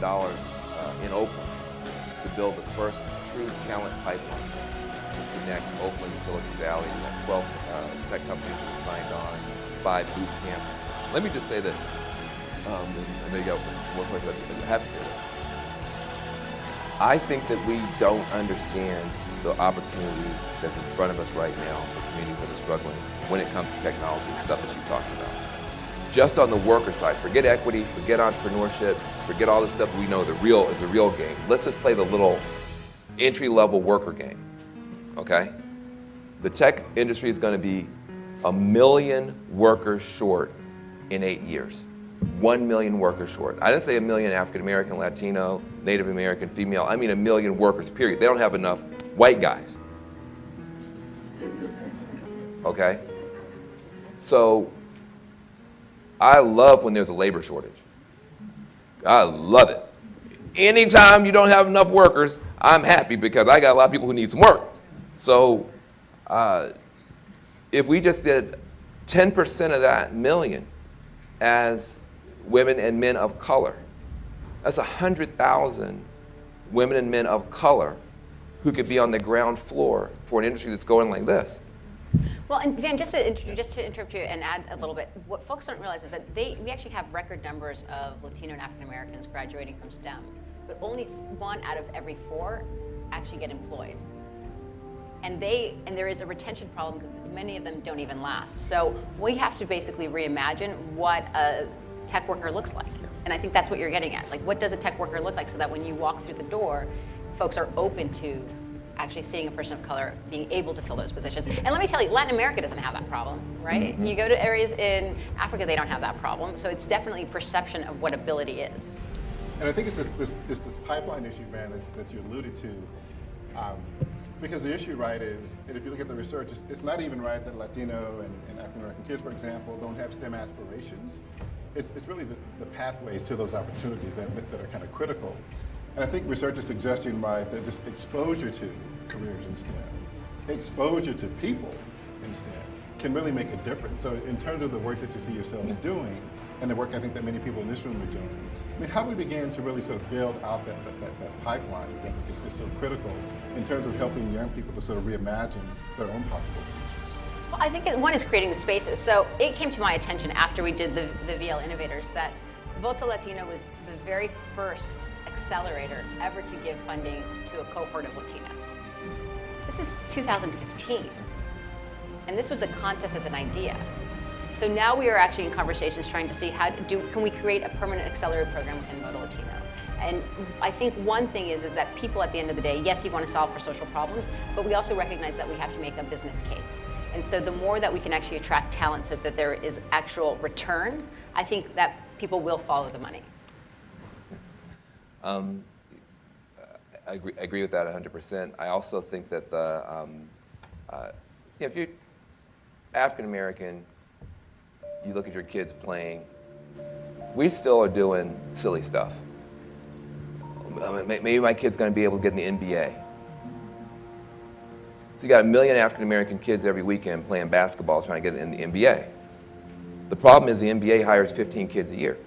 in Oakland to build the first true talent pipeline to connect Oakland and Silicon Valley. We have 12 tech companies that have signed on, 5 boot camps. Let me just say this. I may go one point, but I have to say this. I think that we don't understand the opportunity that's in front of us right now for communities that are struggling when it comes to technology and stuff that she's talking about. Just on the worker side, forget equity, forget entrepreneurship, forget all this stuff we know is the real game. Let's just play the little entry-level worker game, okay? The tech industry is going to be 1 million workers short in 8 years. 1 million workers short. I didn't say 1 million African American, Latino, Native American, female. I mean 1 million workers, period. They don't have enough white guys. Okay? So, I love when there's a labor shortage. I love it. Anytime you don't have enough workers, I'm happy because I got a lot of people who need some work. So, if we just did 10% of that million as women and men of color, that's 100,000 women and men of color who could be on the ground floor for an industry that's going like this. Well, and Van, just to interrupt you and add a little bit, what folks don't realize is that we actually have record numbers of Latino and African Americans graduating from STEM, but only 1 out of every 4 actually get employed. And there is a retention problem because many of them don't even last. So we have to basically reimagine what a tech worker looks like. And I think that's what you're getting at. Like, what does a tech worker look like so that when you walk through the door, folks are open to actually seeing a person of color being able to fill those positions. And let me tell you, Latin America doesn't have that problem, right? Mm-hmm. You go to areas in Africa, they don't have that problem. So it's definitely perception of what ability is. And I think it's this pipeline issue, Van, that you alluded to. Because the issue, right, is, and if you look at the research, it's not even right that Latino and African American kids, for example, don't have STEM aspirations. It's really the pathways to those opportunities that are kind of critical. And I think research is suggesting, right, that just exposure to careers in STEM, exposure to people in STEM can really make a difference. So in terms of the work that you see yourselves doing, and the work I think that many people in this room are doing, I mean, how do we begin to really sort of build out that pipeline, which I think is so critical in terms of helping young people to sort of reimagine their own possible futures? Well, I think one is creating the spaces. So it came to my attention after we did the VL Innovators that Voto Latino was the very first accelerator ever to give funding to a cohort of Latinos. This is 2015, and this was a contest as an idea. So now we are actually in conversations trying to see can we create a permanent accelerator program within Voto Latino. And I think one thing is that people at the end of the day, yes, you want to solve for social problems, but we also recognize that we have to make a business case. And so the more that we can actually attract talent so that there is actual return, I think that people will follow the money. I agree with that 100%. I also think that if you're African American, you look at your kids playing, we still are doing silly stuff. Maybe my kid's going to be able to get in the NBA. So you got 1 million African American kids every weekend playing basketball trying to get in the NBA. The problem is the NBA hires 15 kids a year.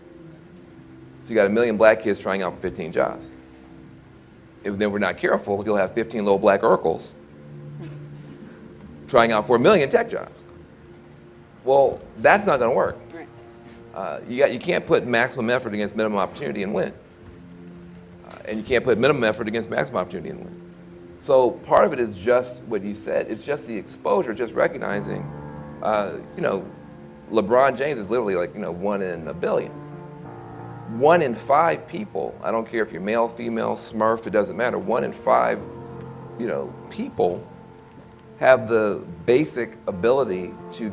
So you got 1 million black kids trying out for 15 jobs. If then we're not careful, you'll have 15 little black Urkels trying out for 1 million tech jobs. Well, that's not going to work. You can't put maximum effort against minimum opportunity and win. And you can't put minimum effort against maximum opportunity and win. So part of it is just what you said. It's just the exposure, just recognizing, LeBron James is literally like, 1 in a billion. 1 in 5 people, I don't care if you're male, female, Smurf, it doesn't matter. 1 in 5, people have the basic ability to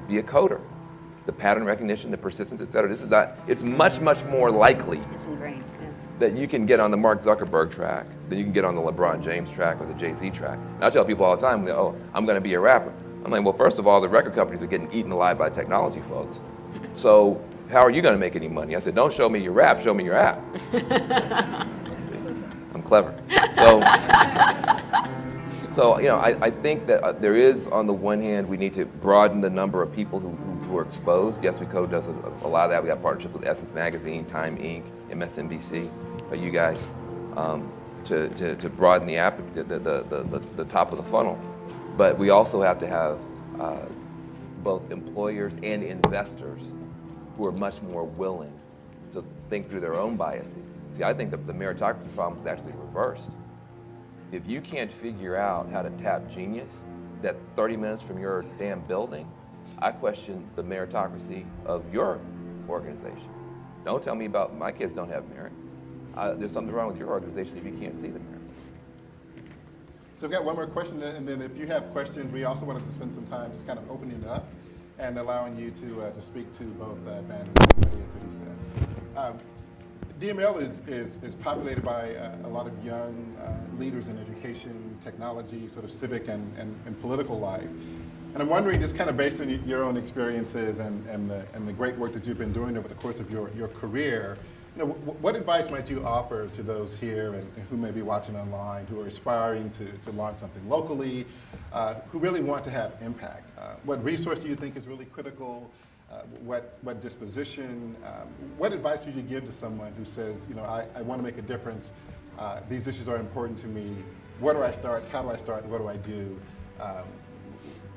be a coder. The pattern recognition, the persistence, et cetera. It's much, much more likely It's ingrained, yeah. that you can get on the Mark Zuckerberg track than you can get on the LeBron James track or the Jay-Z track. And I tell people all the time, I'm going to be a rapper. I'm like, well, first of all, the record companies are getting eaten alive by technology folks. So how are you going to make any money? I said, don't show me your rap, show me your app. I'm clever. So I think that there is, on the one hand, we need to broaden the number of people who are exposed. Yes, We Code does a lot of that. We have partnerships with Essence Magazine, Time Inc., MSNBC, you guys, to broaden the app, the top of the funnel. But we also have to have both employers and investors who are much more willing to think through their own biases See, I think the meritocracy problem is actually reversed. If you can't figure out how to tap genius that 30 minutes from your damn building, I question the meritocracy of your organization. Don't tell me about my kids don't have merit. There's something wrong with your organization if you can't see the merit. So we've got one more question, and then if you have questions, we also wanted to spend some time just kind of opening it up and allowing you to speak to both Van and everybody and to do DML is populated by a lot of young leaders in education, technology, sort of civic and political life. And I'm wondering, just kind of based on your own experiences and the great work that you've been doing over the course of your career, you know, what advice might you offer to those here and who may be watching online, who are aspiring to launch something locally, who really want to have impact? What resource do you think is really critical? What disposition? What advice would you give to someone who says, you know, I want to make a difference, these issues are important to me, where do I start, how do I start, and what do I do?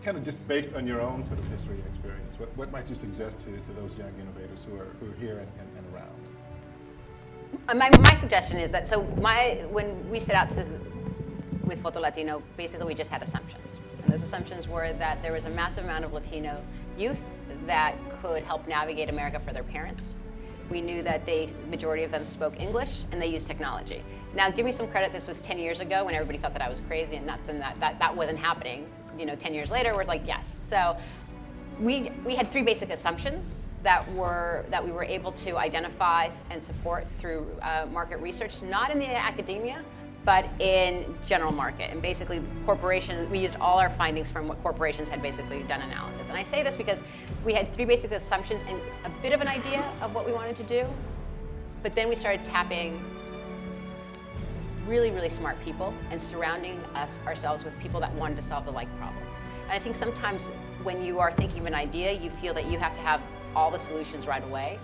Kind of just based on your own sort of history and experience, what might you suggest to those young innovators who are here and around? My suggestion is that, when we set out with Voto Latino, basically we just had assumptions. And those assumptions were that there was a massive amount of Latino youth that could help navigate America for their parents. We knew that the majority of them spoke English and they used technology. Now, give me some credit, this was 10 years ago when everybody thought that I was crazy and nuts and that wasn't happening. You know, 10 years later, we're like, yes. So we had three basic assumptions that we were able to identify and support through market research, not in the academia, but in general market. And basically, corporations, we used all our findings from what corporations had basically done analysis. And I say this because we had three basic assumptions and a bit of an idea of what we wanted to do, but then we started tapping really, really smart people and surrounding ourselves with people that wanted to solve the like problem. And I think sometimes when you are thinking of an idea, you feel that you have to have all the solutions right away.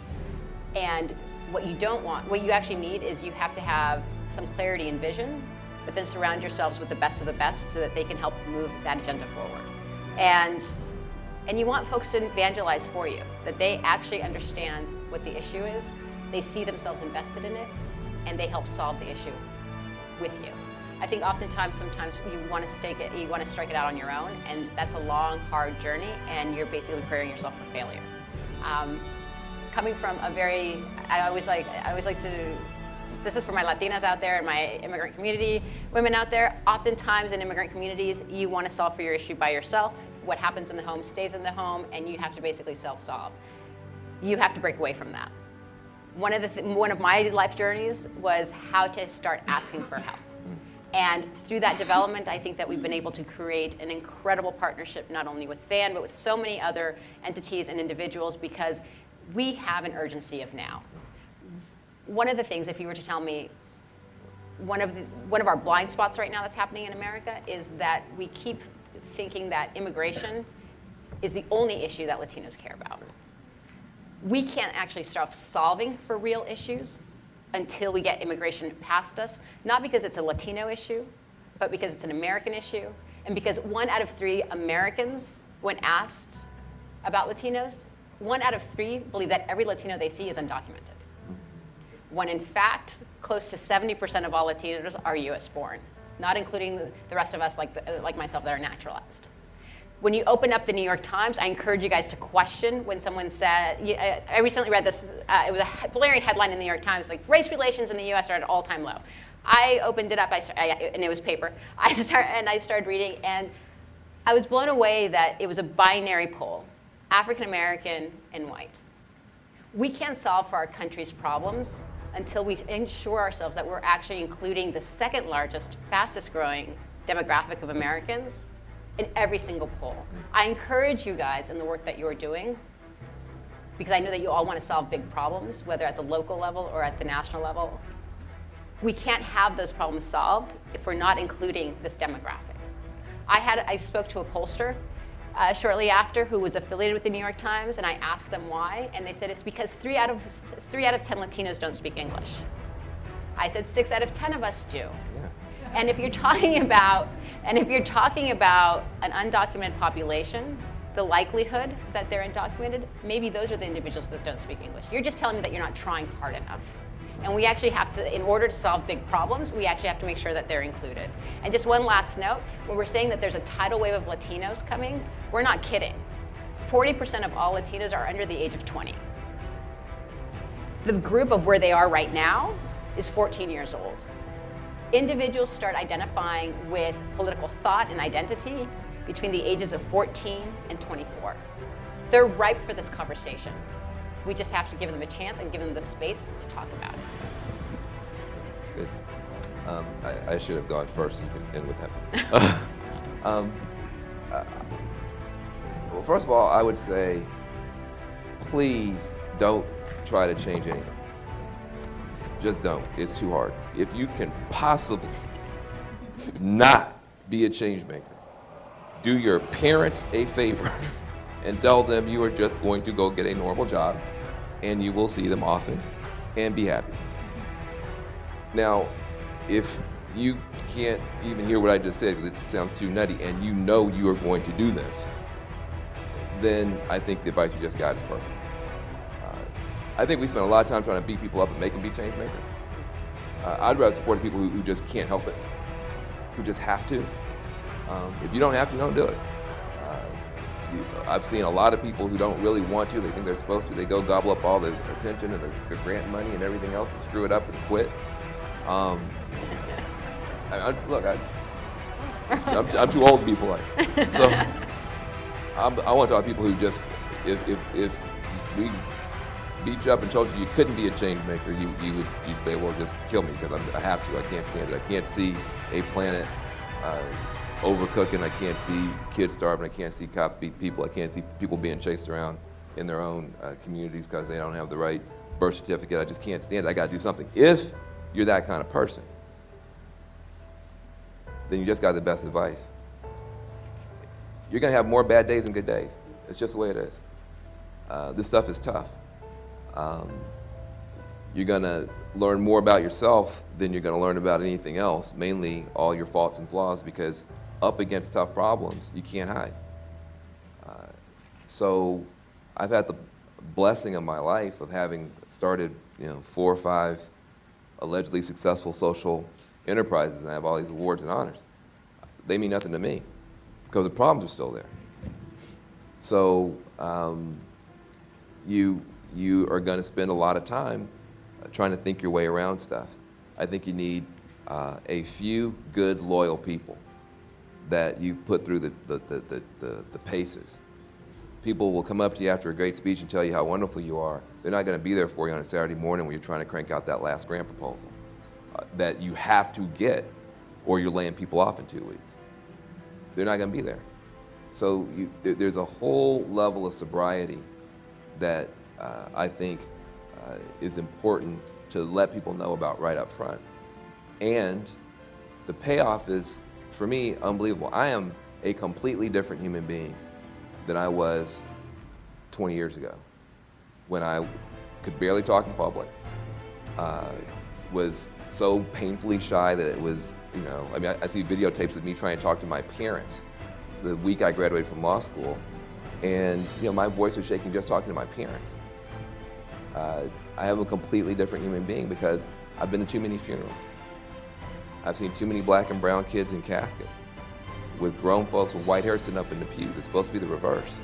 And what you don't want, what you actually need is you have to have some clarity and vision, but then surround yourselves with the best of the best so that they can help move that agenda forward. And you want folks to evangelize for you, that they actually understand what the issue is, they see themselves invested in it, and they help solve the issue with you. I think oftentimes, sometimes you want to strike it out on your own, and that's a long, hard journey, and you're basically preparing yourself for failure. Coming from a very, I always like to, this is for my Latinas out there and my immigrant community, women out there, oftentimes in immigrant communities, you want to solve for your issue by yourself. What happens in the home stays in the home, and you have to basically self-solve. You have to break away from that. One of my life journeys was how to start asking for help. And through that development, I think that we've been able to create an incredible partnership, not only with Van, but with so many other entities and individuals, because we have an urgency of now. One of the things, if you were to tell me, one of our blind spots right now that's happening in America is that we keep thinking that immigration is the only issue that Latinos care about. We can't actually start solving for real issues until we get immigration past us, not because it's a Latino issue, but because it's an American issue, and because 1 out of 3 Americans, when asked about Latinos, 1 out of 3 believe that every Latino they see is undocumented. When in fact, close to 70% of all Latinos are US born, not including the rest of us like myself that are naturalized. When you open up the New York Times, I encourage you guys to question when someone said, I recently read this, it was a blaring headline in the New York Times, like race relations in the US are at an all-time low. I opened it up, and it was paper. I started reading, and I was blown away that it was a binary poll, African American and white. We can't solve for our country's problems until we ensure ourselves that we're actually including the second largest, fastest growing demographic of Americans in every single poll. I encourage you guys in the work that you're doing, because I know that you all want to solve big problems, whether at the local level or at the national level. We can't have those problems solved if we're not including this demographic. I spoke to a pollster shortly after who was affiliated with the New York Times, and I asked them why, and they said it's because 3 out of 10 Latinos don't speak English. I said 6 out of 10 of us do. Yeah. And if you're talking about an undocumented population, the likelihood that they're undocumented, maybe those are the individuals that don't speak English. You're just telling me that you're not trying hard enough. And we actually have to, in order to solve big problems, we actually have to make sure that they're included. And just one last note, when we're saying that there's a tidal wave of Latinos coming, we're not kidding. 40% of all Latinos are under the age of 20. The group of where they are right now is 14 years old. Individuals start identifying with political thought and identity between the ages of 14 and 24. They're ripe for this conversation. We just have to give them a chance and give them the space to talk about it. Good. I should have gone first. You can end with that. Well, first of all, I would say, please don't try to change anything. Just don't. It's too hard. If you can possibly not be a change maker, do your parents a favor and tell them you are just going to go get a normal job and you will see them often and be happy. Now, if you can't even hear what I just said because it sounds too nutty and you know you are going to do this, then I think the advice you just got is perfect. I think we spend a lot of time trying to beat people up and make them be change makers. I'd rather support people who just can't help it, who just have to. If you don't have to, don't do it. I've seen a lot of people who don't really want to, they think they're supposed to, they go gobble up all the attention and the grant money and everything else and screw it up and quit. Look, I'm too old to be polite. So I want to talk to people who just, if we beat you up and told you you couldn't be a change maker, you'd say, well, just kill me because I have to. I can't stand it. I can't see a planet overcooking. I can't see kids starving. I can't see cops beat people. I can't see people being chased around in their own communities because they don't have the right birth certificate. I just can't stand it. I got to do something. If you're that kind of person, then you just got the best advice. You're going to have more bad days than good days. It's just the way it is. This stuff is tough. You're going to learn more about yourself than you're going to learn about anything else, mainly all your faults and flaws, because up against tough problems, you can't hide. So I've had the blessing of my life of having started 4 or 5 allegedly successful social enterprises, and I have all these awards and honors. They mean nothing to me because the problems are still there. So you are going to spend a lot of time trying to think your way around stuff. I think you need a few good, loyal people that you put through the paces. People will come up to you after a great speech and tell you how wonderful you are. They're not going to be there for you on a Saturday morning when you're trying to crank out that last grant proposal that you have to get, or you're laying people off in 2 weeks. They're not going to be there. So there's a whole level of sobriety that I think is important to let people know about right up front. And the payoff is, for me, unbelievable. I am a completely different human being than I was 20 years ago, when I could barely talk in public, was so painfully shy that it was, I see videotapes of me trying to talk to my parents the week I graduated from law school, and my voice was shaking just talking to my parents. I am a completely different human being because I've been to too many funerals. I've seen too many black and brown kids in caskets with grown folks with white hair sitting up in the pews. It's supposed to be the reverse.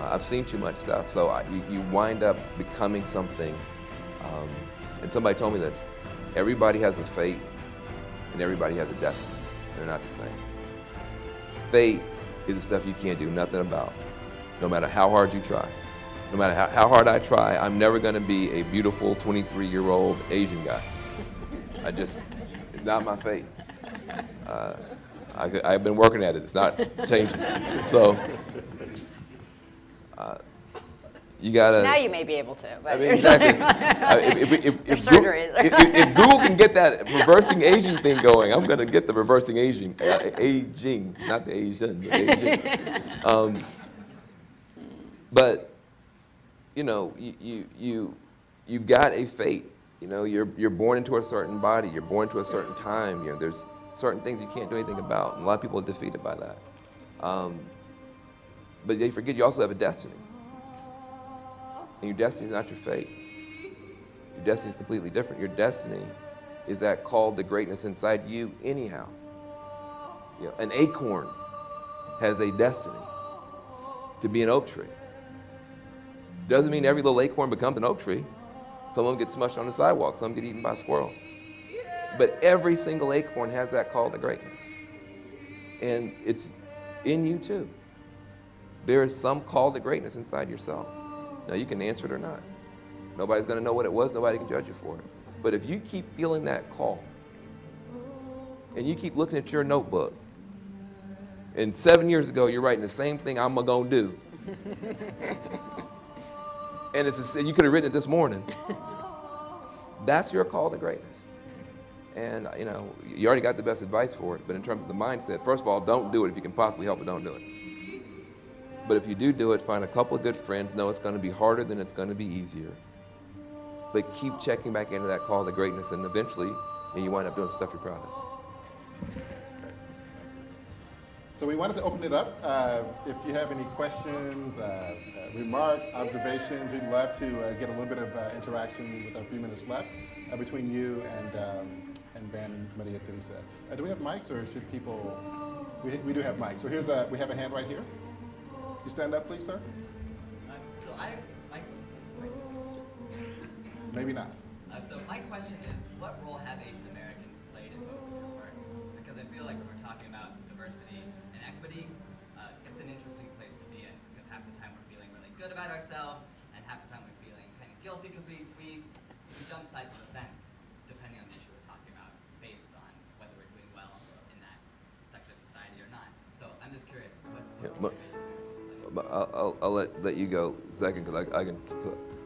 I've seen too much stuff, so you wind up becoming something. And somebody told me this: everybody has a fate, and everybody has a destiny. They're not the same. Fate is the stuff you can't do nothing about, no matter how hard you try. No matter how hard I try, I'm never going to be a beautiful 23-year-old Asian guy. It's not my fate. I've been working at it. It's not changing. So you gotta. Now you may be able to. But I mean, exactly. If Google can get that reversing Asian thing going, I'm gonna get the reversing aging, not the Asian, the aging. But you've got a fate. You're born into a certain body. You're born into a certain time. There's certain things you can't do anything about, and a lot of people are defeated by that. But they forget you also have a destiny, and your destiny is not your fate. Your destiny is completely different. Your destiny is that call to greatness inside you anyhow. You know, an acorn has a destiny to be an oak tree. Doesn't mean every little acorn becomes an oak tree. Some of them get smushed on the sidewalk, some get eaten by a squirrel. But every single acorn has that call to greatness. And it's in you too. There is some call to greatness inside yourself. Now you can answer it or not. Nobody's gonna know what it was, nobody can judge you for it. But if you keep feeling that call, and you keep looking at your notebook, and 7 years ago you're writing the same thing I'm gonna do, and you could have written it this morning, that's your call to greatness. And you know, you already got the best advice for it, but in terms of the mindset, first of all, don't do it. If you can possibly help it, don't do it. But if you do it, find a couple of good friends, know it's gonna be harder than it's gonna be easier. But keep checking back into that call to greatness, and eventually you wind up doing stuff you're proud of. So we wanted to open it up. If you have any questions, remarks, observations, we'd love to get a little bit of interaction with our few minutes left between you and Ben and Maria Teresa. Do we have mics, or should people? We do have mics. So here's we have a hand right here. You stand up, please, sir. Maybe not. So my question is, what role have Asian Americans played in both of your work? Because I feel like when we're talking about diversity and equity, it's an interesting place to be in, because half the time we're feeling really good about ourselves, and half the time we're feeling kind of guilty because we jump sides of the fence, depending on the issue we're talking about, based on whether we're doing well in that section of society or not. So I'm just curious, what role I'll let you go second, because I can.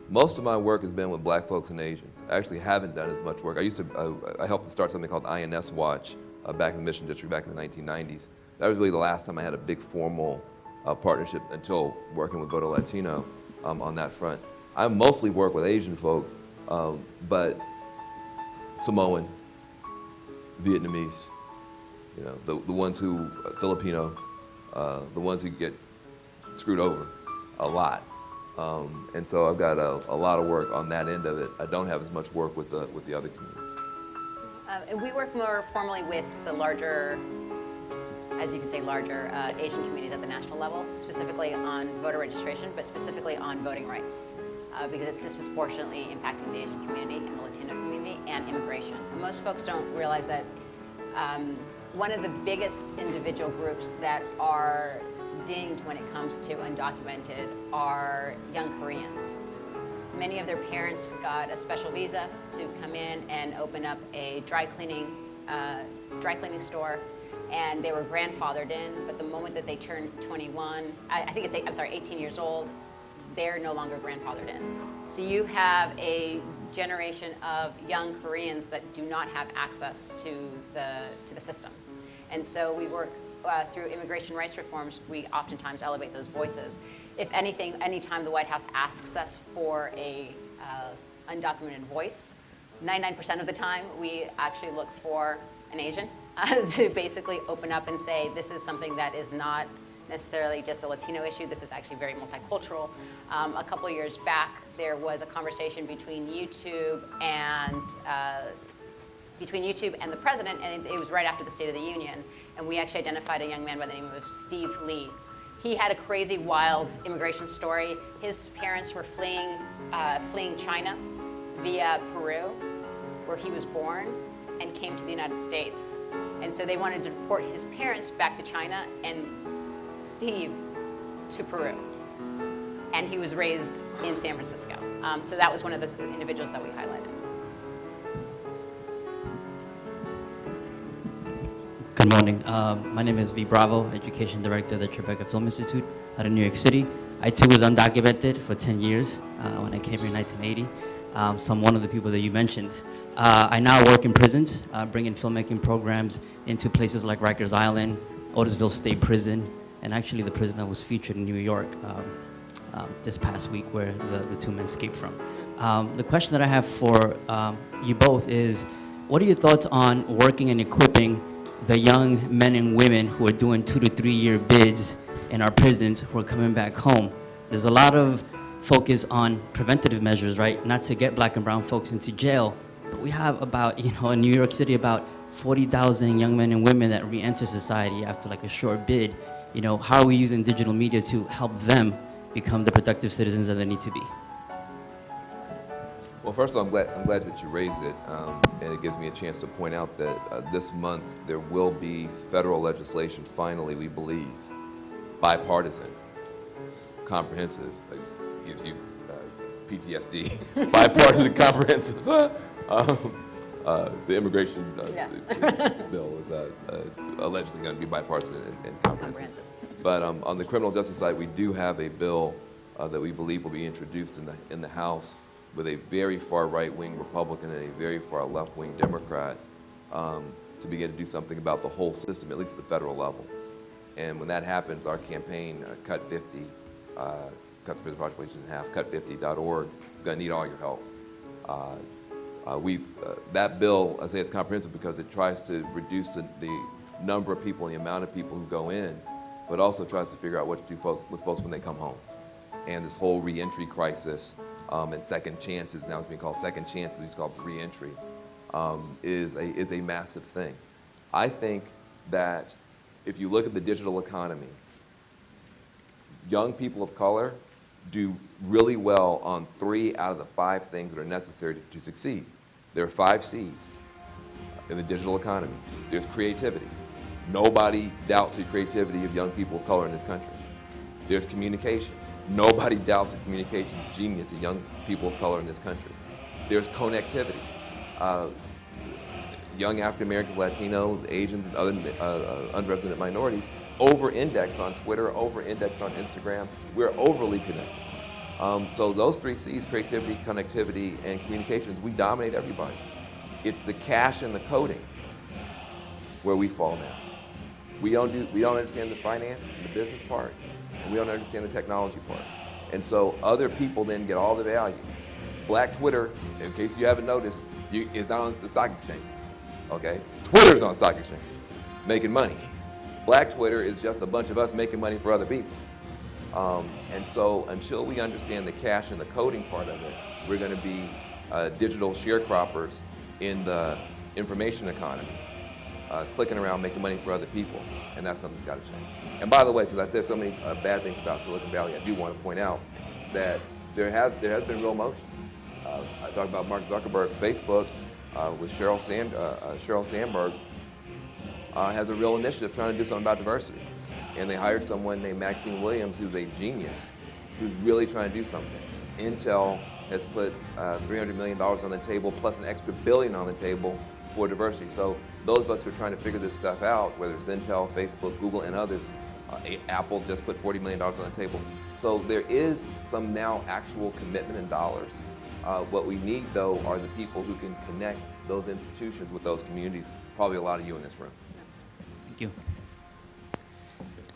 Most of my work has been with black folks and Asians. I actually haven't done as much work. I helped to start something called INS Watch back in the Mission District back in the 1990s. That was really the last time I had a big formal partnership until working with Voto Latino on that front. I mostly work with Asian folk, but Samoan, Vietnamese, you know, the ones who, Filipino, the ones who get screwed over a lot. And so I've got a lot of work on that end of it. I don't have as much work with the other communities. And we work more formally with the larger, as you can say, larger Asian communities at the national level, specifically on voter registration, but specifically on voting rights, because it's disproportionately impacting the Asian community and the Latino community and immigration. And most folks don't realize that one of the biggest individual groups that are dinged when it comes to undocumented are young Koreans. Many of their parents got a special visa to come in and open up a dry cleaning store, and they were grandfathered in, but the moment that they turned 21, I think it's 18 years old, they're no longer grandfathered in. So you have a generation of young Koreans that do not have access to the system. And so we work through immigration rights reforms, we oftentimes elevate those voices. If anything, anytime the White House asks us for a undocumented voice, 99% of the time we actually look for an Asian to basically open up and say, this is something that is not necessarily just a Latino issue, this is actually very multicultural. A couple of years back, there was a conversation between YouTube and the president, and it was right after the State of the Union. And we actually identified a young man by the name of Steve Lee. He had a crazy, wild immigration story. His parents were fleeing China via Peru, where he was born, and came to the United States. And so they wanted to deport his parents back to China and Steve to Peru. And he was raised in San Francisco. So that was one of the individuals that we highlighted. Good morning. My name is V. Bravo, Education Director at the Tribeca Film Institute out of New York City. I too was undocumented for 10 years when I came here in 1980. So I'm one of the people that you mentioned. I now work in prisons, bringing filmmaking programs into places like Rikers Island, Otisville State Prison, and actually the prison that was featured in New York this past week where the two men escaped from. The question that I have for you both is, what are your thoughts on working and equipping the young men and women who are doing 2 to 3 year bids in our prisons who are coming back home? There's a lot of focus on preventative measures, right? Not to get black and brown folks into jail, but we have about, in New York City, about 40,000 young men and women that re-enter society after like a short bid. How are we using digital media to help them become the productive citizens that they need to be? Well, first of all, I'm glad that you raised it, and it gives me a chance to point out that this month there will be federal legislation, finally, we believe, bipartisan, comprehensive, it gives you PTSD, bipartisan, comprehensive. The immigration bill is allegedly going to be bipartisan and comprehensive. But on the criminal justice side, we do have a bill that we believe will be introduced in the House with a very far right-wing Republican and a very far left-wing Democrat to begin to do something about the whole system, at least at the federal level. And when that happens, our campaign, Cut 50, Cut the Prison Population in Half, cut50.org, is going to need all your help. That bill, I say it's comprehensive because it tries to reduce the number of people and the amount of people who go in, but also tries to figure out what to do with folks when they come home. And this whole reentry crisis and second chances, now it's being called second chances, it's called reentry, is a massive thing. I think that if you look at the digital economy, young people of color do really well on 3 out of the 5 things that are necessary to succeed. There are 5 C's in the digital economy. There's creativity. Nobody doubts the creativity of young people of color in this country. There's communications. Nobody doubts the communication genius of young people of color in this country. There's connectivity. Young African Americans, Latinos, Asians, and other underrepresented minorities over-index on Twitter, over-index on Instagram. We're overly connected. So those 3 C's, creativity, connectivity, and communications, we dominate everybody. It's the cash and the coding where we fall down. We don't understand the finance, the business part, and we don't understand the technology part. And so other people then get all the value. Black Twitter, in case you haven't noticed, is not on the stock exchange, okay? Twitter's on the stock exchange, making money. Black Twitter is just a bunch of us making money for other people. And so until we understand the cash and the coding part of it, we're going to be digital sharecroppers in the information economy, clicking around, making money for other people, and that's something that's got to change. And by the way, since I said so many bad things about Silicon Valley, I do want to point out that there has been real motion. I talked about Mark Zuckerberg, Facebook, with Sheryl Sandberg, has a real initiative trying to do something about diversity. And they hired someone named Maxine Williams, who's a genius, who's really trying to do something. Intel has put $300 million on the table, plus an extra $1 billion on the table for diversity. So those of us who are trying to figure this stuff out, whether it's Intel, Facebook, Google, and others, Apple just put $40 million on the table. So there is some now actual commitment in dollars. What we need, though, are the people who can connect those institutions with those communities. Probably a lot of you in this room. Thank you.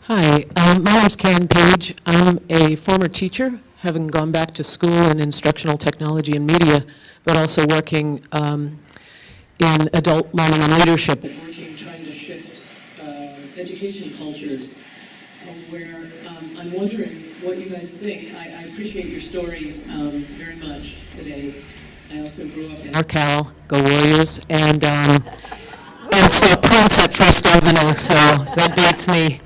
Hi, my name's Karen Page. I'm a former teacher, having gone back to school in instructional technology and media, but also working in adult learning and leadership. Working, trying to shift education cultures, where I'm wondering what you guys think. I appreciate your stories very much today. I also grew up in NorCal, go Warriors, and saw Prince at First Avenue, so that dates me.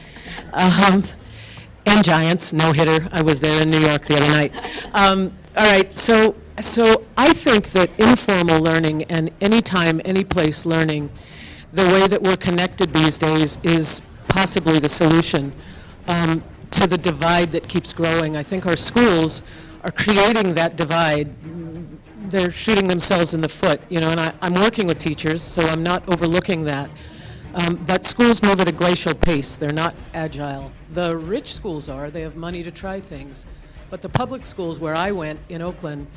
And Giants, no hitter. I was there in New York the other night. All right, so I think that informal learning and anytime, anyplace learning, the way that we're connected these days is possibly the solution to the divide that keeps growing. I think our schools are creating that divide. They're shooting themselves in the foot, and I'm working with teachers, so I'm not overlooking that. But schools move at a glacial pace. They're not agile. The rich schools are. They have money to try things. But the public schools where I went in Oakland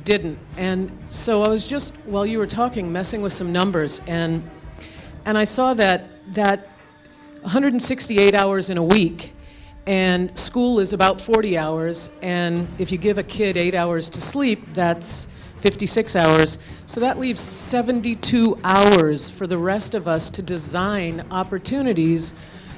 didn't. And so I was just, while you were talking, messing with some numbers. And I saw that 168 hours in a week, and school is about 40 hours. And if you give a kid 8 hours to sleep, that's 56 hours. So that leaves 72 hours for the rest of us to design opportunities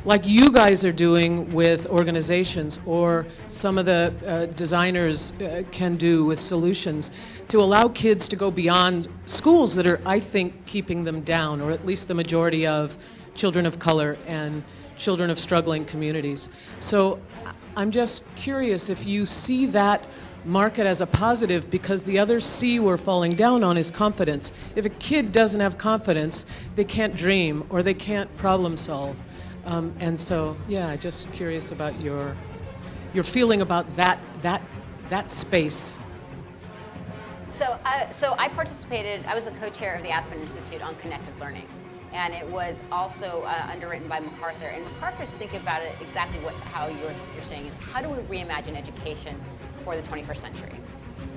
like you guys are doing with organizations, or some of the designers can do with solutions, to allow kids to go beyond schools that are, I think, keeping them down, or at least the majority of children of color and children of struggling communities. So I'm just curious if you see that market as a positive, because the other C we're falling down on is confidence. If a kid doesn't have confidence, they can't dream or they can't problem solve. And so, yeah, just curious about your feeling about that space. So I participated, I was the co-chair of the Aspen Institute on Connected Learning. And it was also underwritten by MacArthur. And MacArthur's thinking about it exactly how you're saying is, how do we reimagine education for the 21st century?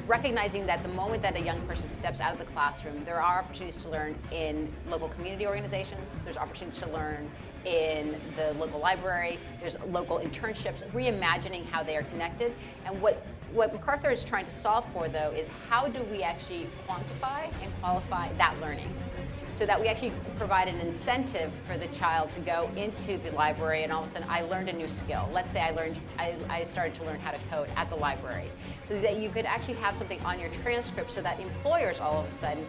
Recognizing that the moment that a young person steps out of the classroom, there are opportunities to learn in local community organizations, there's opportunities to learn in the local library, there's local internships, reimagining how they are connected. And what MacArthur is trying to solve for, though, is how do we actually quantify and qualify that learning, so that we actually provide an incentive for the child to go into the library and all of a sudden I learned a new skill. Let's say I started to learn how to code at the library. So that you could actually have something on your transcript so that employers all of a sudden,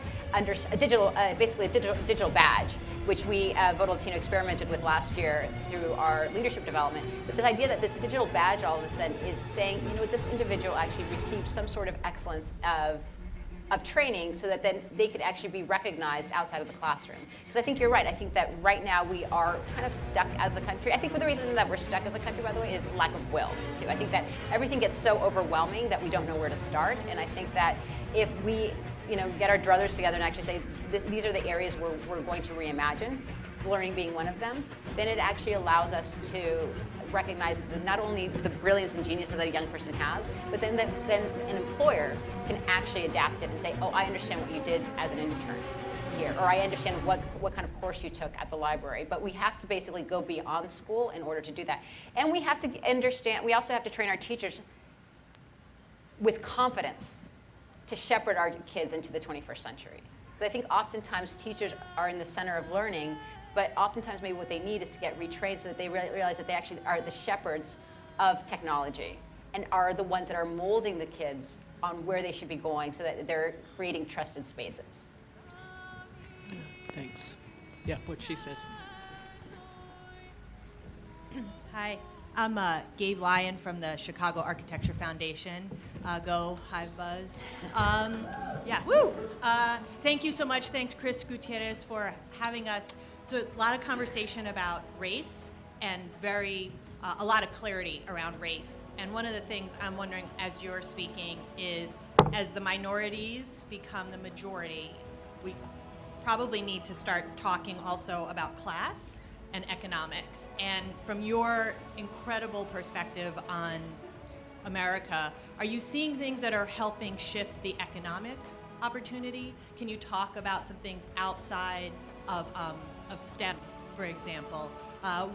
basically a digital badge, which we, Voto Latino, experimented with last year through our leadership development. But this idea that this digital badge all of a sudden is saying, you know what, this individual actually received some sort of excellence of training, so that then they could actually be recognized outside of the classroom. Because I think you're right. I think that right now we are kind of stuck as a country. I think the reason that we're stuck as a country, by the way, is lack of will, too. I think that everything gets so overwhelming that we don't know where to start. And I think that if we get our druthers together and actually say, these are the areas where we're going to reimagine, learning being one of them, then it actually allows us to recognize not only the brilliance and genius that a young person has, but then an employer can actually adapt it and say, oh, I understand what you did as an intern here, or I understand what kind of course you took at the library. But we have to basically go beyond school in order to do that. And we have to understand, we also have to train our teachers with confidence to shepherd our kids into the 21st century. Because I think oftentimes teachers are in the center of learning, but oftentimes maybe what they need is to get retrained so that they realize that they actually are the shepherds of technology and are the ones that are molding the kids on where they should be going, so that they're creating trusted spaces. Yeah, thanks. Yeah, what she said. Hi, I'm Gabe Lyon from the Chicago Architecture Foundation. Go, Hive Buzz. Yeah, woo! Thank you so much. Thanks, Chris Gutierrez, for having us. So a lot of conversation about race and a lot of clarity around race. And one of the things I'm wondering as you're speaking is, as the minorities become the majority, we probably need to start talking also about class and economics. And from your incredible perspective on America, are you seeing things that are helping shift the economic opportunity? Can you talk about some things outside of STEM, for example,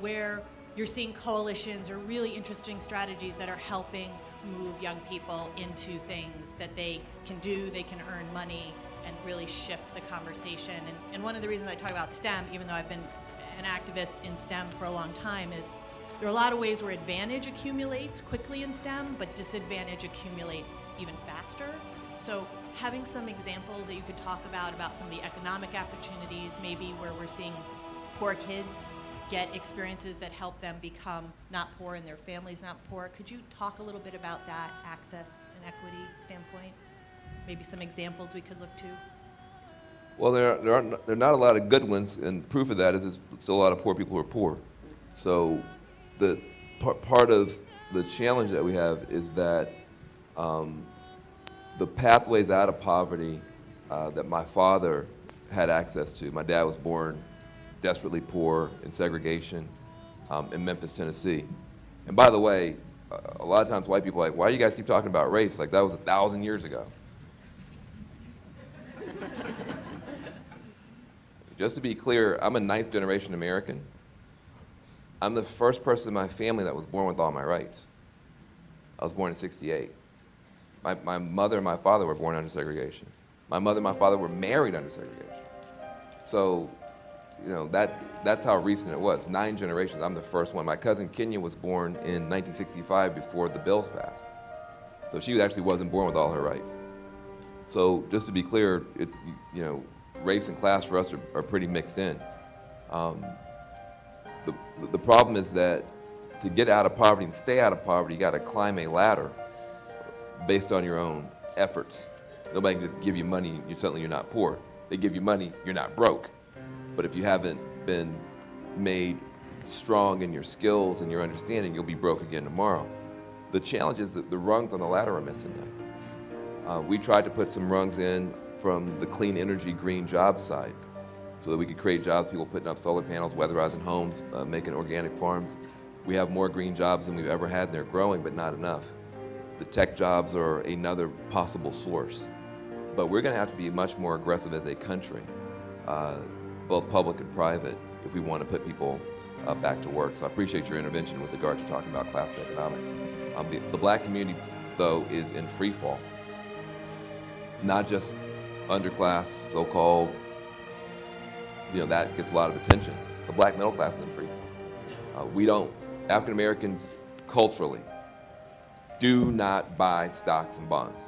where you're seeing coalitions or really interesting strategies that are helping move young people into things that they can do, they can earn money, and really shift the conversation? And one of the reasons I talk about STEM, even though I've been an activist in STEM for a long time, is there are a lot of ways where advantage accumulates quickly in STEM, but disadvantage accumulates even faster. So having some examples that you could talk about some of the economic opportunities, maybe where we're seeing poor kids get experiences that help them become not poor and their families not poor. Could you talk a little bit about that access and equity standpoint? Maybe some examples we could look to? Well, there are not a lot of good ones, and proof of that is there's still a lot of poor people who are poor. So the part of the challenge that we have is that the pathways out of poverty that my father had access to. My dad was born desperately poor in segregation in Memphis, Tennessee. And by the way, a lot of times white people are like, why do you guys keep talking about race? Like, that was 1,000 years ago. Just to be clear, I'm a 9th generation American. I'm the first person in my family that was born with all my rights. I was born in '68. My mother and my father were born under segregation. My mother and my father were married under segregation. So that's how recent it was. 9 generations. I'm the first one. My cousin Kenya was born in 1965 before the bills passed. So she actually wasn't born with all her rights. So just to be clear, race and class for us are pretty mixed in. The problem is that to get out of poverty and stay out of poverty, you got to climb a ladder based on your own efforts. Nobody can just give you money and suddenly you're not poor. They give you money, you're not broke. But if you haven't been made strong in your skills and your understanding, you'll be broke again tomorrow. The challenge is that the rungs on the ladder are missing now. We tried to put some rungs in from the clean energy, green job side so that we could create jobs, people putting up solar panels, weatherizing homes, making organic farms. We have more green jobs than we've ever had, and they're growing, but not enough. The tech jobs are another possible source. But we're going to have to be much more aggressive as a country, both public and private, if we want to put people back to work. So I appreciate your intervention with regard to talking about class economics. The black community, though, is in free fall. Not just underclass, so-called, that gets a lot of attention. The black middle class is in free fall. African Americans culturally do not buy stocks and bonds.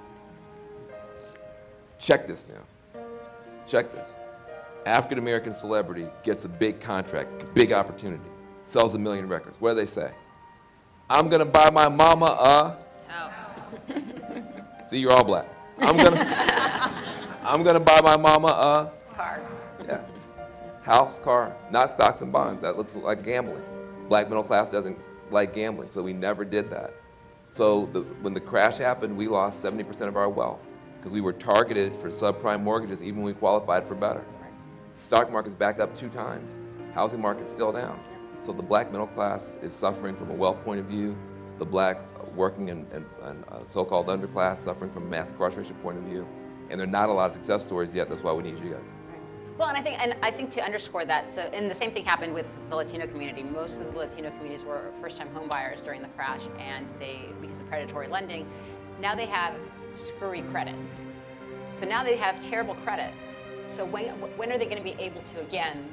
Check this now. Check this. African American celebrity gets a big contract, big opportunity, sells 1 million records. What do they say? I'm gonna buy my mama a house. See, you're all black. I'm gonna buy my mama a Car. Yeah. House, car, not stocks and bonds. That looks like gambling. Black middle class doesn't like gambling, so we never did that. So when the crash happened, we lost 70% of our wealth because we were targeted for subprime mortgages even when we qualified for better. Stock market's back up 2 times. Housing market's still down. So the black middle class is suffering from a wealth point of view. The black working and so-called underclass suffering from a mass incarceration point of view. And there are not a lot of success stories yet. That's why we need you guys. Well, and I think to underscore that, and the same thing happened with the Latino community. Most of the Latino communities were first-time home buyers during the crash, and because of predatory lending, now they have screwy credit. So now they have terrible credit. So when are they going to be able to again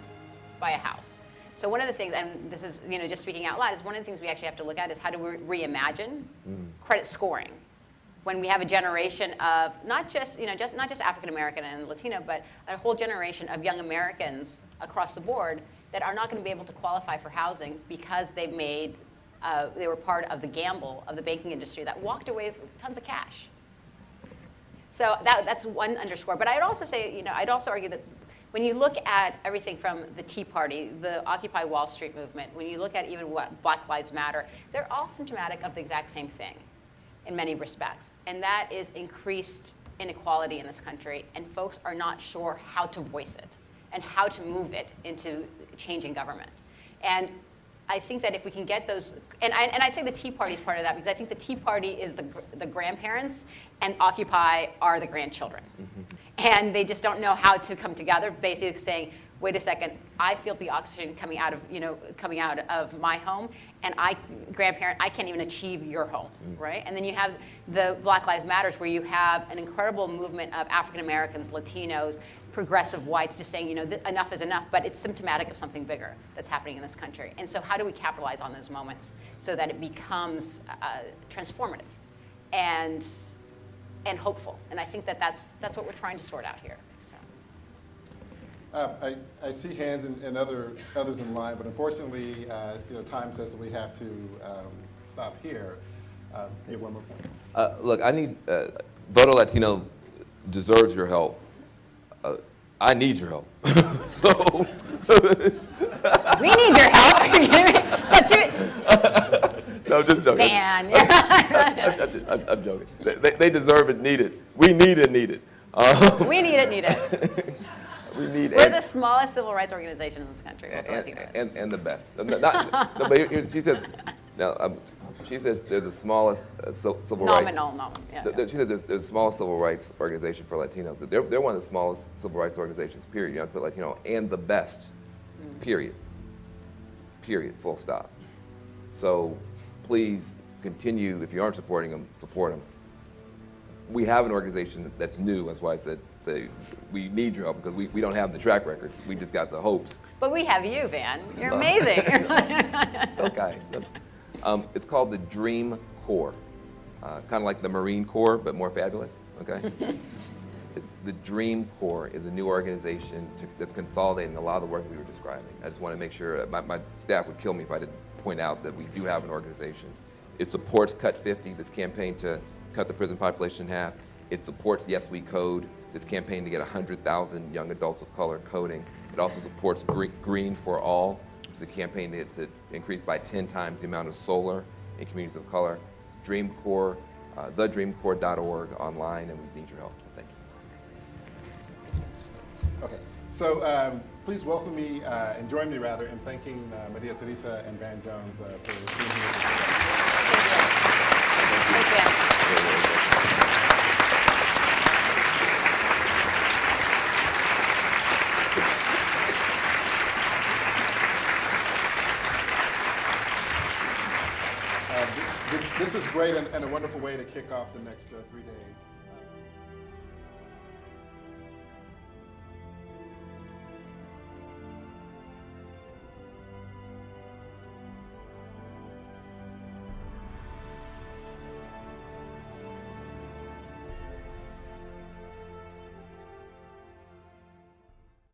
buy a house? So one of the things, and this is just speaking out loud, is one of the things we actually have to look at is how do we reimagine credit scoring when we have a generation of not just African American and Latino, but a whole generation of young Americans across the board that are not going to be able to qualify for housing because they were part of the gamble of the banking industry that walked away with tons of cash. So that's one underscore. But I'd also say, I'd also argue that when you look at everything from the Tea Party, the Occupy Wall Street movement, when you look at even what Black Lives Matter, they're all symptomatic of the exact same thing in many respects. And that is increased inequality in this country. And folks are not sure how to voice it and how to move it into changing government. And I think that if we can get those, and I say the Tea Party is part of that because I think the Tea Party is the grandparents and Occupy are the grandchildren. And they just don't know how to come together, basically saying, wait a second, I feel the oxygen coming out of my home, and grandparent, I can't even achieve your home, right? And then you have the Black Lives Matters, where you have an incredible movement of African Americans, Latinos, progressive whites, just saying, enough is enough, but it's symptomatic of something bigger that's happening in this country. And so how do we capitalize on those moments so that it becomes transformative and hopeful? And I think that's what we're trying to sort out here. I see hands and others in line, but unfortunately, time says that we have to stop here. You have one more point. Look, I need Voto Latino deserves your help. I need your help. So we need your help. No, I'm just joking. Man. I'm joking. They deserve it, need it. We need it, need it. We need it. We're the smallest civil rights organization in this country. And the best. She says they're the smallest civil rights. Nominal, yeah. She said they're the smallest civil rights organization for Latinos. They're one of the smallest civil rights organizations, period. You have to put Latino, and the best, period. Period, full stop. So please continue, if you aren't supporting them, support them. We have an organization that's new, that's why I said say, we need your help because we don't have the track record. We just got the hopes. But we have you, Van. You're amazing. Okay. It's called the Dream Corps. Kind of like the Marine Corps, but more fabulous. Okay. The Dream Corps is a new organization that's consolidating a lot of the work we were describing. I just want to make sure, my staff would kill me if I didn't point out that we do have an organization. It supports Cut 50, this campaign to cut the prison population in half. It supports Yes We Code, this campaign to get 100,000 young adults of color coding. It also supports Green for All, which is a campaign to increase by 10 times the amount of solar in communities of color. Dream Corps, thedreamcorps.org online, and we need your help, so thank you. Okay, so please welcome me and join me rather in thanking Maria Teresa and Van Jones for being here today. Thank you. This is great and a wonderful way to kick off the next 3 days.